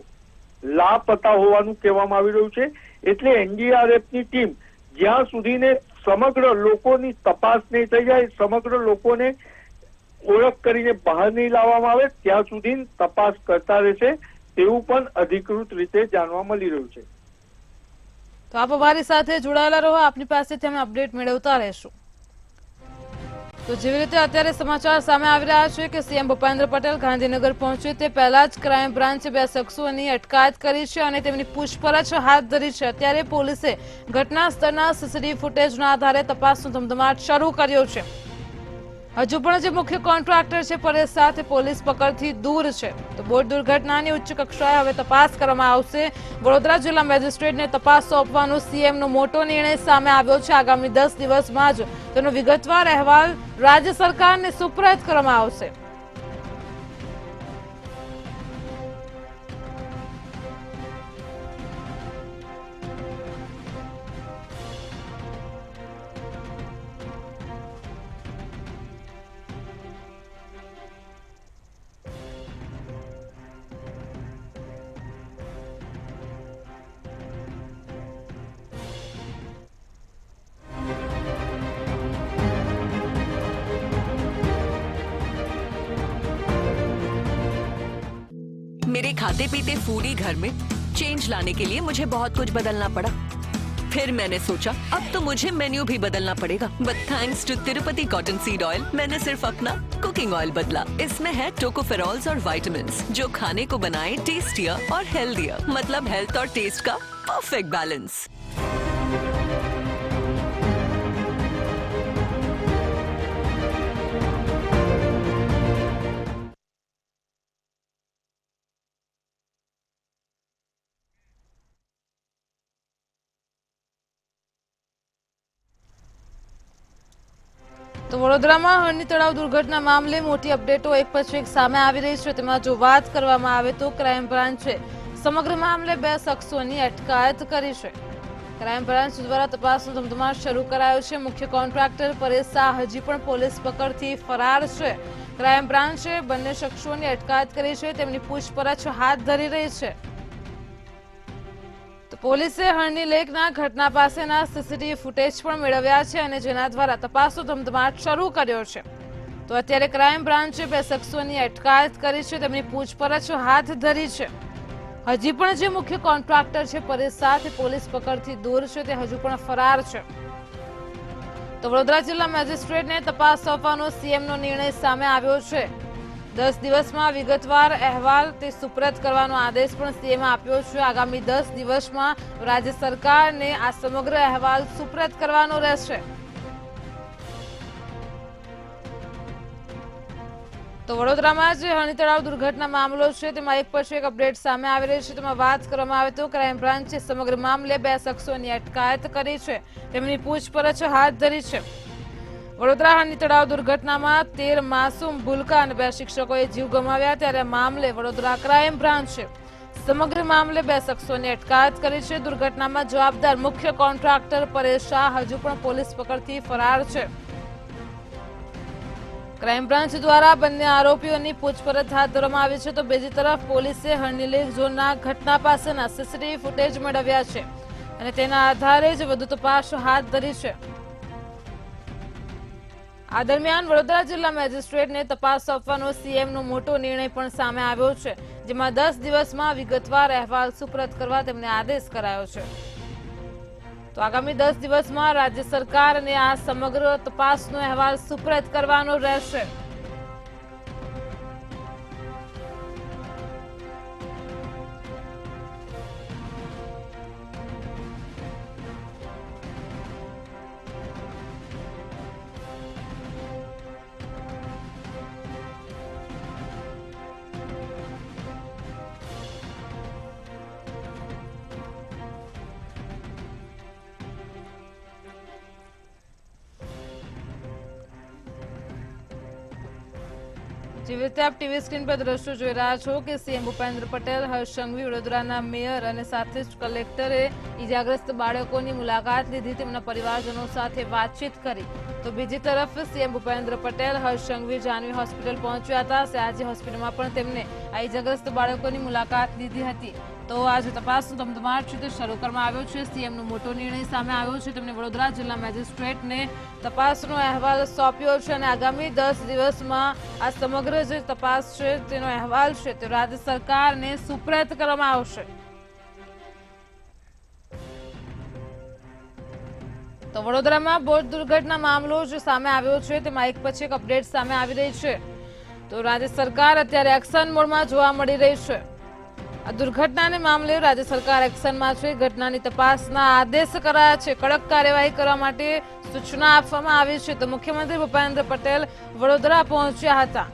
લાપતા હોવાનું કહેવામાં આવી રહ્યું છે. એટલે એનડીઆરએફની ટીમ જ્યાં સુધીને સમગ્ર લોકોની તપાસ નહીં થઈ જાય, સમગ્ર લોકોને ઓળખ કરીને બહાર નહીં લાવવામાં આવે ત્યાં સુધી તપાસ કરતા રહેશે તેવું પણ અધિકૃત રીતે જાણવા મળી રહ્યું છે. તો આપ અમારી સાથે જોડાયેલા રહો, આપની પાસેથી અમે અપડેટ મેળવતા રહેશું. તો જેવી રીતે અત્યારે સમાચાર સામે આવી રહ્યા છે કે સીએમ ભૂપેન્દ્ર પટેલ ગાંધીનગર પહોંચે તે પહેલા જ ક્રાઇમ બ્રાન્ચે 2 શખ્સોની અટકાયત કરી છે અને તેમની પૂછપરછ હાથ ધરી છે. અત્યારે પોલીસે ઘટના સ્થળના સીસીટીવી ફૂટેજના આધારે તપાસનો ધમધમાટ શરૂ કર્યો છે. હજુ પણ જે મુખ્ય કોન્ટ્રાક્ટર છે પરેશ સાથે પોલીસ પકડથી દૂર છે. તો બોટ દુર્ઘટનાની ઉચ્ચ કક્ષાએ હવે તપાસ કરવામાં આવશે. વડોદરા જિલ્લા મેજિસ્ટ્રેટને તપાસ સોંપવાનો સીએમનો મોટો નિર્ણય સામે આવ્યો છે. આગામી 10 દિવસમાં જ તેનો વિગતવાર અહેવાલ રાજ્ય સરકારને સુપરત કરવામાં આવશે. मेरे खाते पीते फूडी घर में चेंज लाने के लिए मुझे बहुत कुछ बदलना पड़ा. फिर मैंने सोचा अब तो मुझे मेन्यू भी बदलना पड़ेगा. But thanks to Tirupati cotton seed oil मैंने सिर्फ अपना कुकिंग ऑयल बदला. इसमें है टोकोफेरॉल्स और विटामिन्स जो खाने को बनाए टेस्टियर और हेल्दियर. मतलब हेल्थ और टेस्ट का परफेक्ट बैलेंस. તો વડોદરામાં હરણી તળાવ દુર્ઘટના મામલે મોટી અપડેટો એક પછી એક સામે આવી રહી છે. તેમાં જો વાત કરવામાં આવે તો ક્રાઇમ બ્રાન્ચે સમગ્ર મામલે 2 શખ્સોની અટકાયત કરી છે. ક્રાઇમ બ્રાન્ચ દ્વારા તપાસનો ધમધમાટ શરૂ કરાયો છે. મુખ્ય કોન્ટ્રાક્ટર પરેશ શાહ હજી પણ પોલીસ પકડથી ફરાર છે. ક્રાઇમ બ્રાન્ચે બંને શખ્સોની અટકાયત કરી છે. તેમની પૂછપરછ હાથ ધરી રહી છે. પોલીસે હરણી લેકના ઘટના પાસેના સીસીટીવી ફૂટેજ પણ મેળવ્યા છે અને જેના દ્વારા તપાસનો ધમધમાટ શરૂ કર્યો છે. તો અત્યારે ક્રાઇમ બ્રાન્ચે 2 શખ્સોની અટકાયત કરી છે. તેમની પૂછપરછ હાથ ધરી છે. હજી પણ જે મુખ્ય કોન્ટ્રાક્ટર છે પરેશ શાહ પોલીસ પકડથી દૂર છે. તે હજુ પણ ફરાર છે. તો વડોદરા જિલ્લા મેજિસ્ટ્રેટને તપાસ સોંપવાનો સીએમનો નિર્ણય સામે આવ્યો છે. 10 દિવસમાં વિગતવાર અહેવાલ તે સુપરત કરવાનો આદેશ પણ સીએમ આપ્યો છે. આગામી 10 દિવસમાં રાજ્ય સરકારને આ સમગ્ર અહેવાલ સુપરત કરવાનો રહેશે. તો વડોદરામાં જે હરણી તળાવ દુર્ઘટના મામલો છે તેમાં એક પછી એક અપડેટ સામે આવી રહી છે. તેમાં વાત કરવામાં આવે તો ક્રાઇમ બ્રાન્ચે સમગ્ર મામલે 2 શખ્સોની અટકાયત કરી છે. તેમની પૂછપરછ હાથ ધરી છે. વડોદરા હરણી તળાવ દુર્ઘટનામાં 13 માસૂમ ભૂલકા અને 2 શિક્ષકોએ જીવ ગુમાવ્યા. ત્યારે મામલે વડોદરા ક્રાઇમ બ્રાન્ચે સમગ્ર મામલે 2 શખ્સોની અટકાયત કરી છે. દુર્ઘટનામાં જવાબદાર મુખ્ય કોન્ટ્રાક્ટર પરેશ શાહ હજુ પણ પોલીસ પકડથી ફરાર છે. ક્રાઇમ બ્રાન્ચ દ્વારા બંને આરોપીઓની પૂછપરછ હાથ ધરવામાં આવી છે. તો બીજી તરફ પોલીસે હરણી લેક ઝોનના ઘટના પાસેના સીસીટીવી ફૂટેજ મેળવ્યા છે અને તેના આધારે જ વધુ તપાસ હાથ ધરી છે. આ દરમિયાન વડોદરા જિલ્લા મેજિસ્ટ્રેટને તપાસ સોંપવાનો સીએમનો મોટો નિર્ણય પણ સામે આવ્યો છે. જેમાં 10 દિવસમાં વિગતવાર અહેવાલ સુપરત કરવા તેમને આદેશ કરાયો છે. તો આગામી 10 દિવસમાં રાજ્ય સરકારને આ સમગ્ર તપાસનો અહેવાલ સુપરત કરવાનો રહેશે. જેવી રીતે આપ ટીવી સ્ક્રીન પર દ્રશ્યો જોઈ રહ્યા છો કે સીએમ ભૂપેન્દ્ર પટેલ, હર્ષ સંઘવી, વડોદરાના મેયર અને સાથે જ કલેક્ટરે ઈજાગ્રસ્ત બાળકોની મુલાકાત લીધી, તેમના પરિવારજનો સાથે વાતચીત કરી. તો બીજી તરફ સીએમ ભૂપેન્દ્ર પટેલ, હર્ષ સંઘવી જાનવી હોસ્પિટલ પહોંચ્યા હતા. સયાજી હોસ્પિટલમાં પણ તેમને આ ઈજાગ્રસ્ત બાળકોની મુલાકાત લીધી હતી. તો આજે તપાસનો ધમધમાટ છે તે શરૂ કરવામાં આવ્યો છે. સીએમનો મોટો નિર્ણય સામે આવ્યો છે. તેમણે વડોદરા જિલ્લા મેજિસ્ટ્રેટને તપાસનો અહેવાલ સોંપ્યો છે અને આગામી 10 દિવસમાં આ સમગ્ર જે તપાસ છે તેનો અહેવાલ છે તે રાજ્ય સરકારને સુપરત કરવામાં આવશે. તો વડોદરામાં બોટ દુર્ઘટના મામલો જે સામે આવ્યો છે તેમાં એક પછી એક અપડેટ સામે આવી રહી છે. તો રાજ્ય સરકાર અત્યારે એક્શન મોડમાં જોવા મળી રહી છે. આ દુર્ઘટનાને મામલે રાજ્ય સરકાર એક્શનમાં છે. ઘટનાની તપાસના આદેશ કરાયા છે. કડક કાર્યવાહી કરવા માટે સૂચના આપવામાં આવી છે. તો મુખ્યમંત્રી ભૂપેન્દ્ર પટેલ વડોદરા પહોંચ્યા હતા.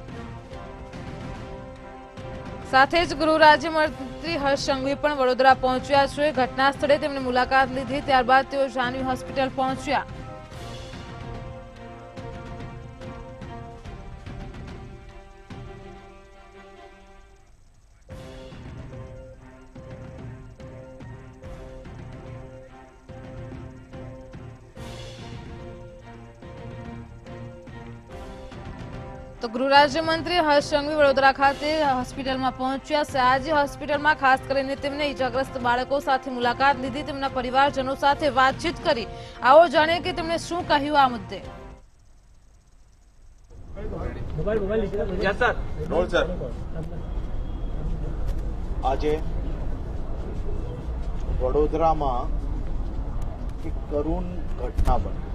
સાથે જ ગૃહ રાજ્યમંત્રી હર્ષ સંઘવી પણ વડોદરા પહોંચ્યા છે. ઘટના સ્થળે તેમણે મુલાકાત લીધી. ત્યારબાદ તેઓ જાનવી હોસ્પિટલ પહોંચ્યા. તો ગૃહ રાજ્યમંત્રી હર્ષ સંઘવી વડોદરા ખાતે હોસ્પિટલમાં પહોંચ્યા. સયાજી હોસ્પિટલમાં ખાસ કરીને તેમને ઈજાગ્રસ્ત બાળકો સાથે મુલાકાત લીધી. તેમના પરિવારજનો સાથે વાતચીત કરી. આવો જાણીએ કે તેમણે શું કહ્યું આ મુદ્દે. આજે વડોદરામાં એક કરુણ ઘટના બની.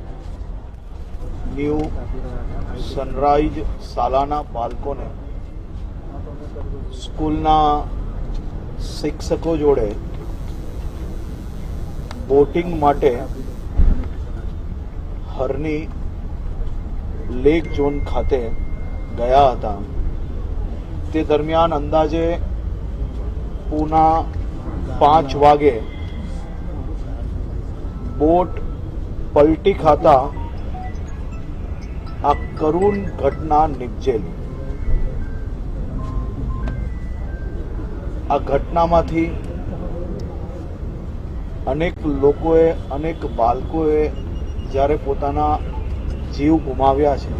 ન્યૂ સનરાઈઝ શાળાના બાળકોને સ્કૂલના શિક્ષકો જોડે બોટિંગ માટે હરની લેક ઝોન ખાતે ગયા હતા. તે દરમિયાન અંદાજે પૂના 5 વાગે બોટ પલટી ખાતા આ કરુણ ઘટના નિપજેલી. આ ઘટનામાંથી અનેક લોકોએ, અનેક બાળકોએ જ્યારે પોતાના જીવ ગુમાવ્યા છે,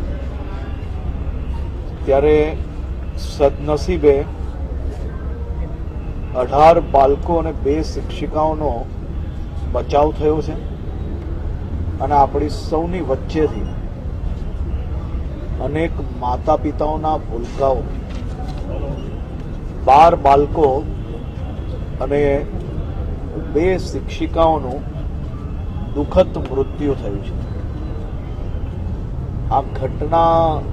ત્યારે સદનસીબે 18 બાળકો અને 2 શિક્ષિકાઓનો બચાવ થયો છે. અને આપણી સૌની વચ્ચેથી અનેક માતા પિતાઓના ભૂલકાઓ, 12 બાળકો અને 2 શિક્ષિકાઓનું દુઃખદ મૃત્યુ થયું છે. આ ઘટનાના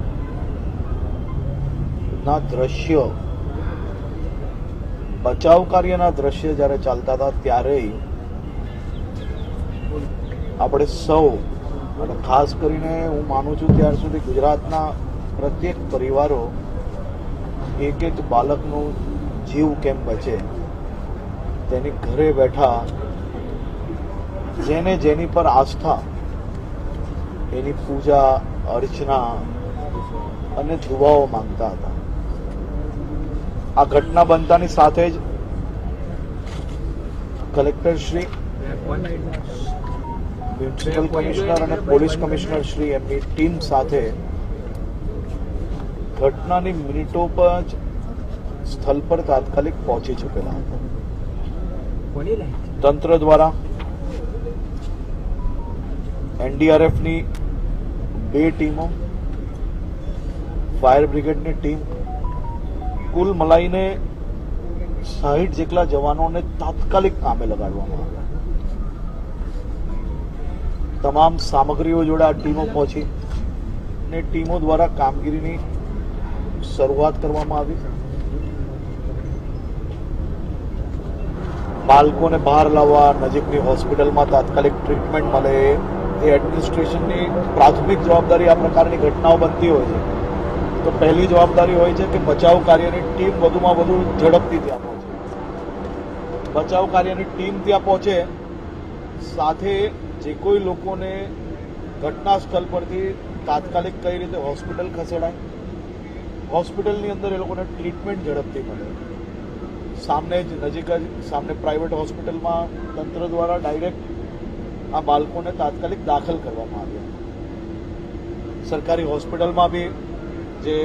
દ્રશ્ય, બચાવ કાર્યના દ્રશ્ય જ્યારે ચાલતા હતા ત્યારે આપણે સૌ, અને ખાસ કરીને હું માનું છું ત્યાર સુધી ગુજરાતના પ્રત્યેક પરિવારો એક એક બાળકનું જીવ કેમ બચે તેની ઘરે બેઠા જેને જેની પર આસ્થા એની પૂજા અર્ચના અને દુઆઓ માંગતા હતા. આ ઘટના બનતાની સાથે જ કલેક્ટર શ્રી, મ્યુનિસિપલ કમિશનર અને પોલીસ કમિશનર શ્રી એમની ટીમ સાથે ઘટનાની મિનિટો પર જ સ્થળ પર તાત્કાલિક પહોંચી ચૂકેલા હતા. તંત્ર દ્વારા એનડીઆરએફની 2 ટીમો, ફાયર બ્રિગેડની ટીમ, કુલ મળીને 60 જેટલા જવાનોને તાત્કાલિક કામે લગાડવામાં આવ્યા. તમામ સામગ્રીઓ જોડે આ ટીમો પહોંચી અને ટીમો દ્વારા કામગીરીની શરૂઆત કરવામાં આવી. બાળકોને બહાર લાવવા, નજીકની હોસ્પિટલમાં તાત્કાલિક ટ્રીટમેન્ટ મળે, એ એડમિનિસ્ટ્રેશનની પ્રાથમિક જવાબદારી. આ પ્રકારની ઘટનાઓ બનતી હોય છે તો પહેલી જવાબદારી હોય છે કે બચાવ કાર્યની ટીમ વધુમાં વધુ ઝડપથી ત્યાં પહોંચે. બચાવ કાર્યની ટીમ ત્યાં પહોંચે, સાથે જે કોઈ લોકોને ઘટના સ્થળ પરથી તાત્કાલિક કઈ રીતે હોસ્પિટલ ખસેડાય, હોસ્પિટલની અંદર એ લોકોને ટ્રીટમેન્ટ ઝડપથી મળે. સામને જ નજીક જ સામને પ્રાઇવેટ હોસ્પિટલમાં તંત્ર દ્વારા ડાયરેક્ટ આ બાળકોને તાત્કાલિક દાખલ કરવામાં આવ્યા. સરકારી હોસ્પિટલમાં બી જે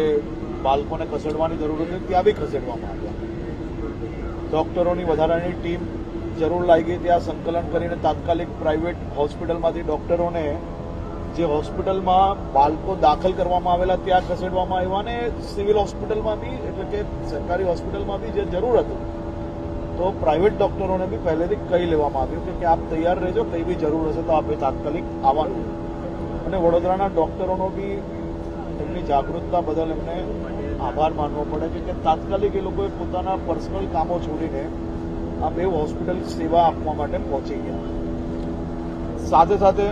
બાળકોને ખસેડવાની જરૂર હતી ત્યાં બી ખસેડવામાં આવ્યા. ડોક્ટરોની વધારાની ટીમ જરૂર લાગી ત્યાં સંકલન કરીને તાત્કાલિક પ્રાઇવેટ હોસ્પિટલમાંથી ડોક્ટરોને જે હોસ્પિટલમાં બાળકો દાખલ કરવામાં આવેલા ત્યાં ખસેડવામાં આવ્યા, અને સિવિલ હોસ્પિટલમાં બી, એટલે કે સરકારી હોસ્પિટલમાં બી જે જરૂર હતું તો પ્રાઇવેટ ડોક્ટરોને બી પહેલેથી કહી લેવામાં આવ્યું કે આપ તૈયાર રહેજો, કંઈ બી જરૂર હશે તો આપણે તાત્કાલિક આવવાનું. અને વડોદરાના ડોક્ટરોનો બી એમની જાગૃતતા બદલ એમને આભાર માનવો પડે કે તાત્કાલિક એ લોકોએ પોતાના પર્સનલ કામો છોડીને આ બે હોસ્પિટલ સેવા આપવા માટે પહોંચી ગયા. સાથે સાથે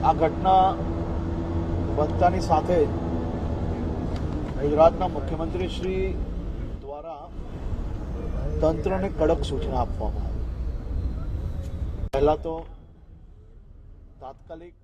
આ ઘટના બનતાની સાથે જ ગુજરાતના મુખ્યમંત્રી શ્રી દ્વારા તંત્રને કડક સૂચના આપવામાં આવી. પહેલા તો તાત્કાલિક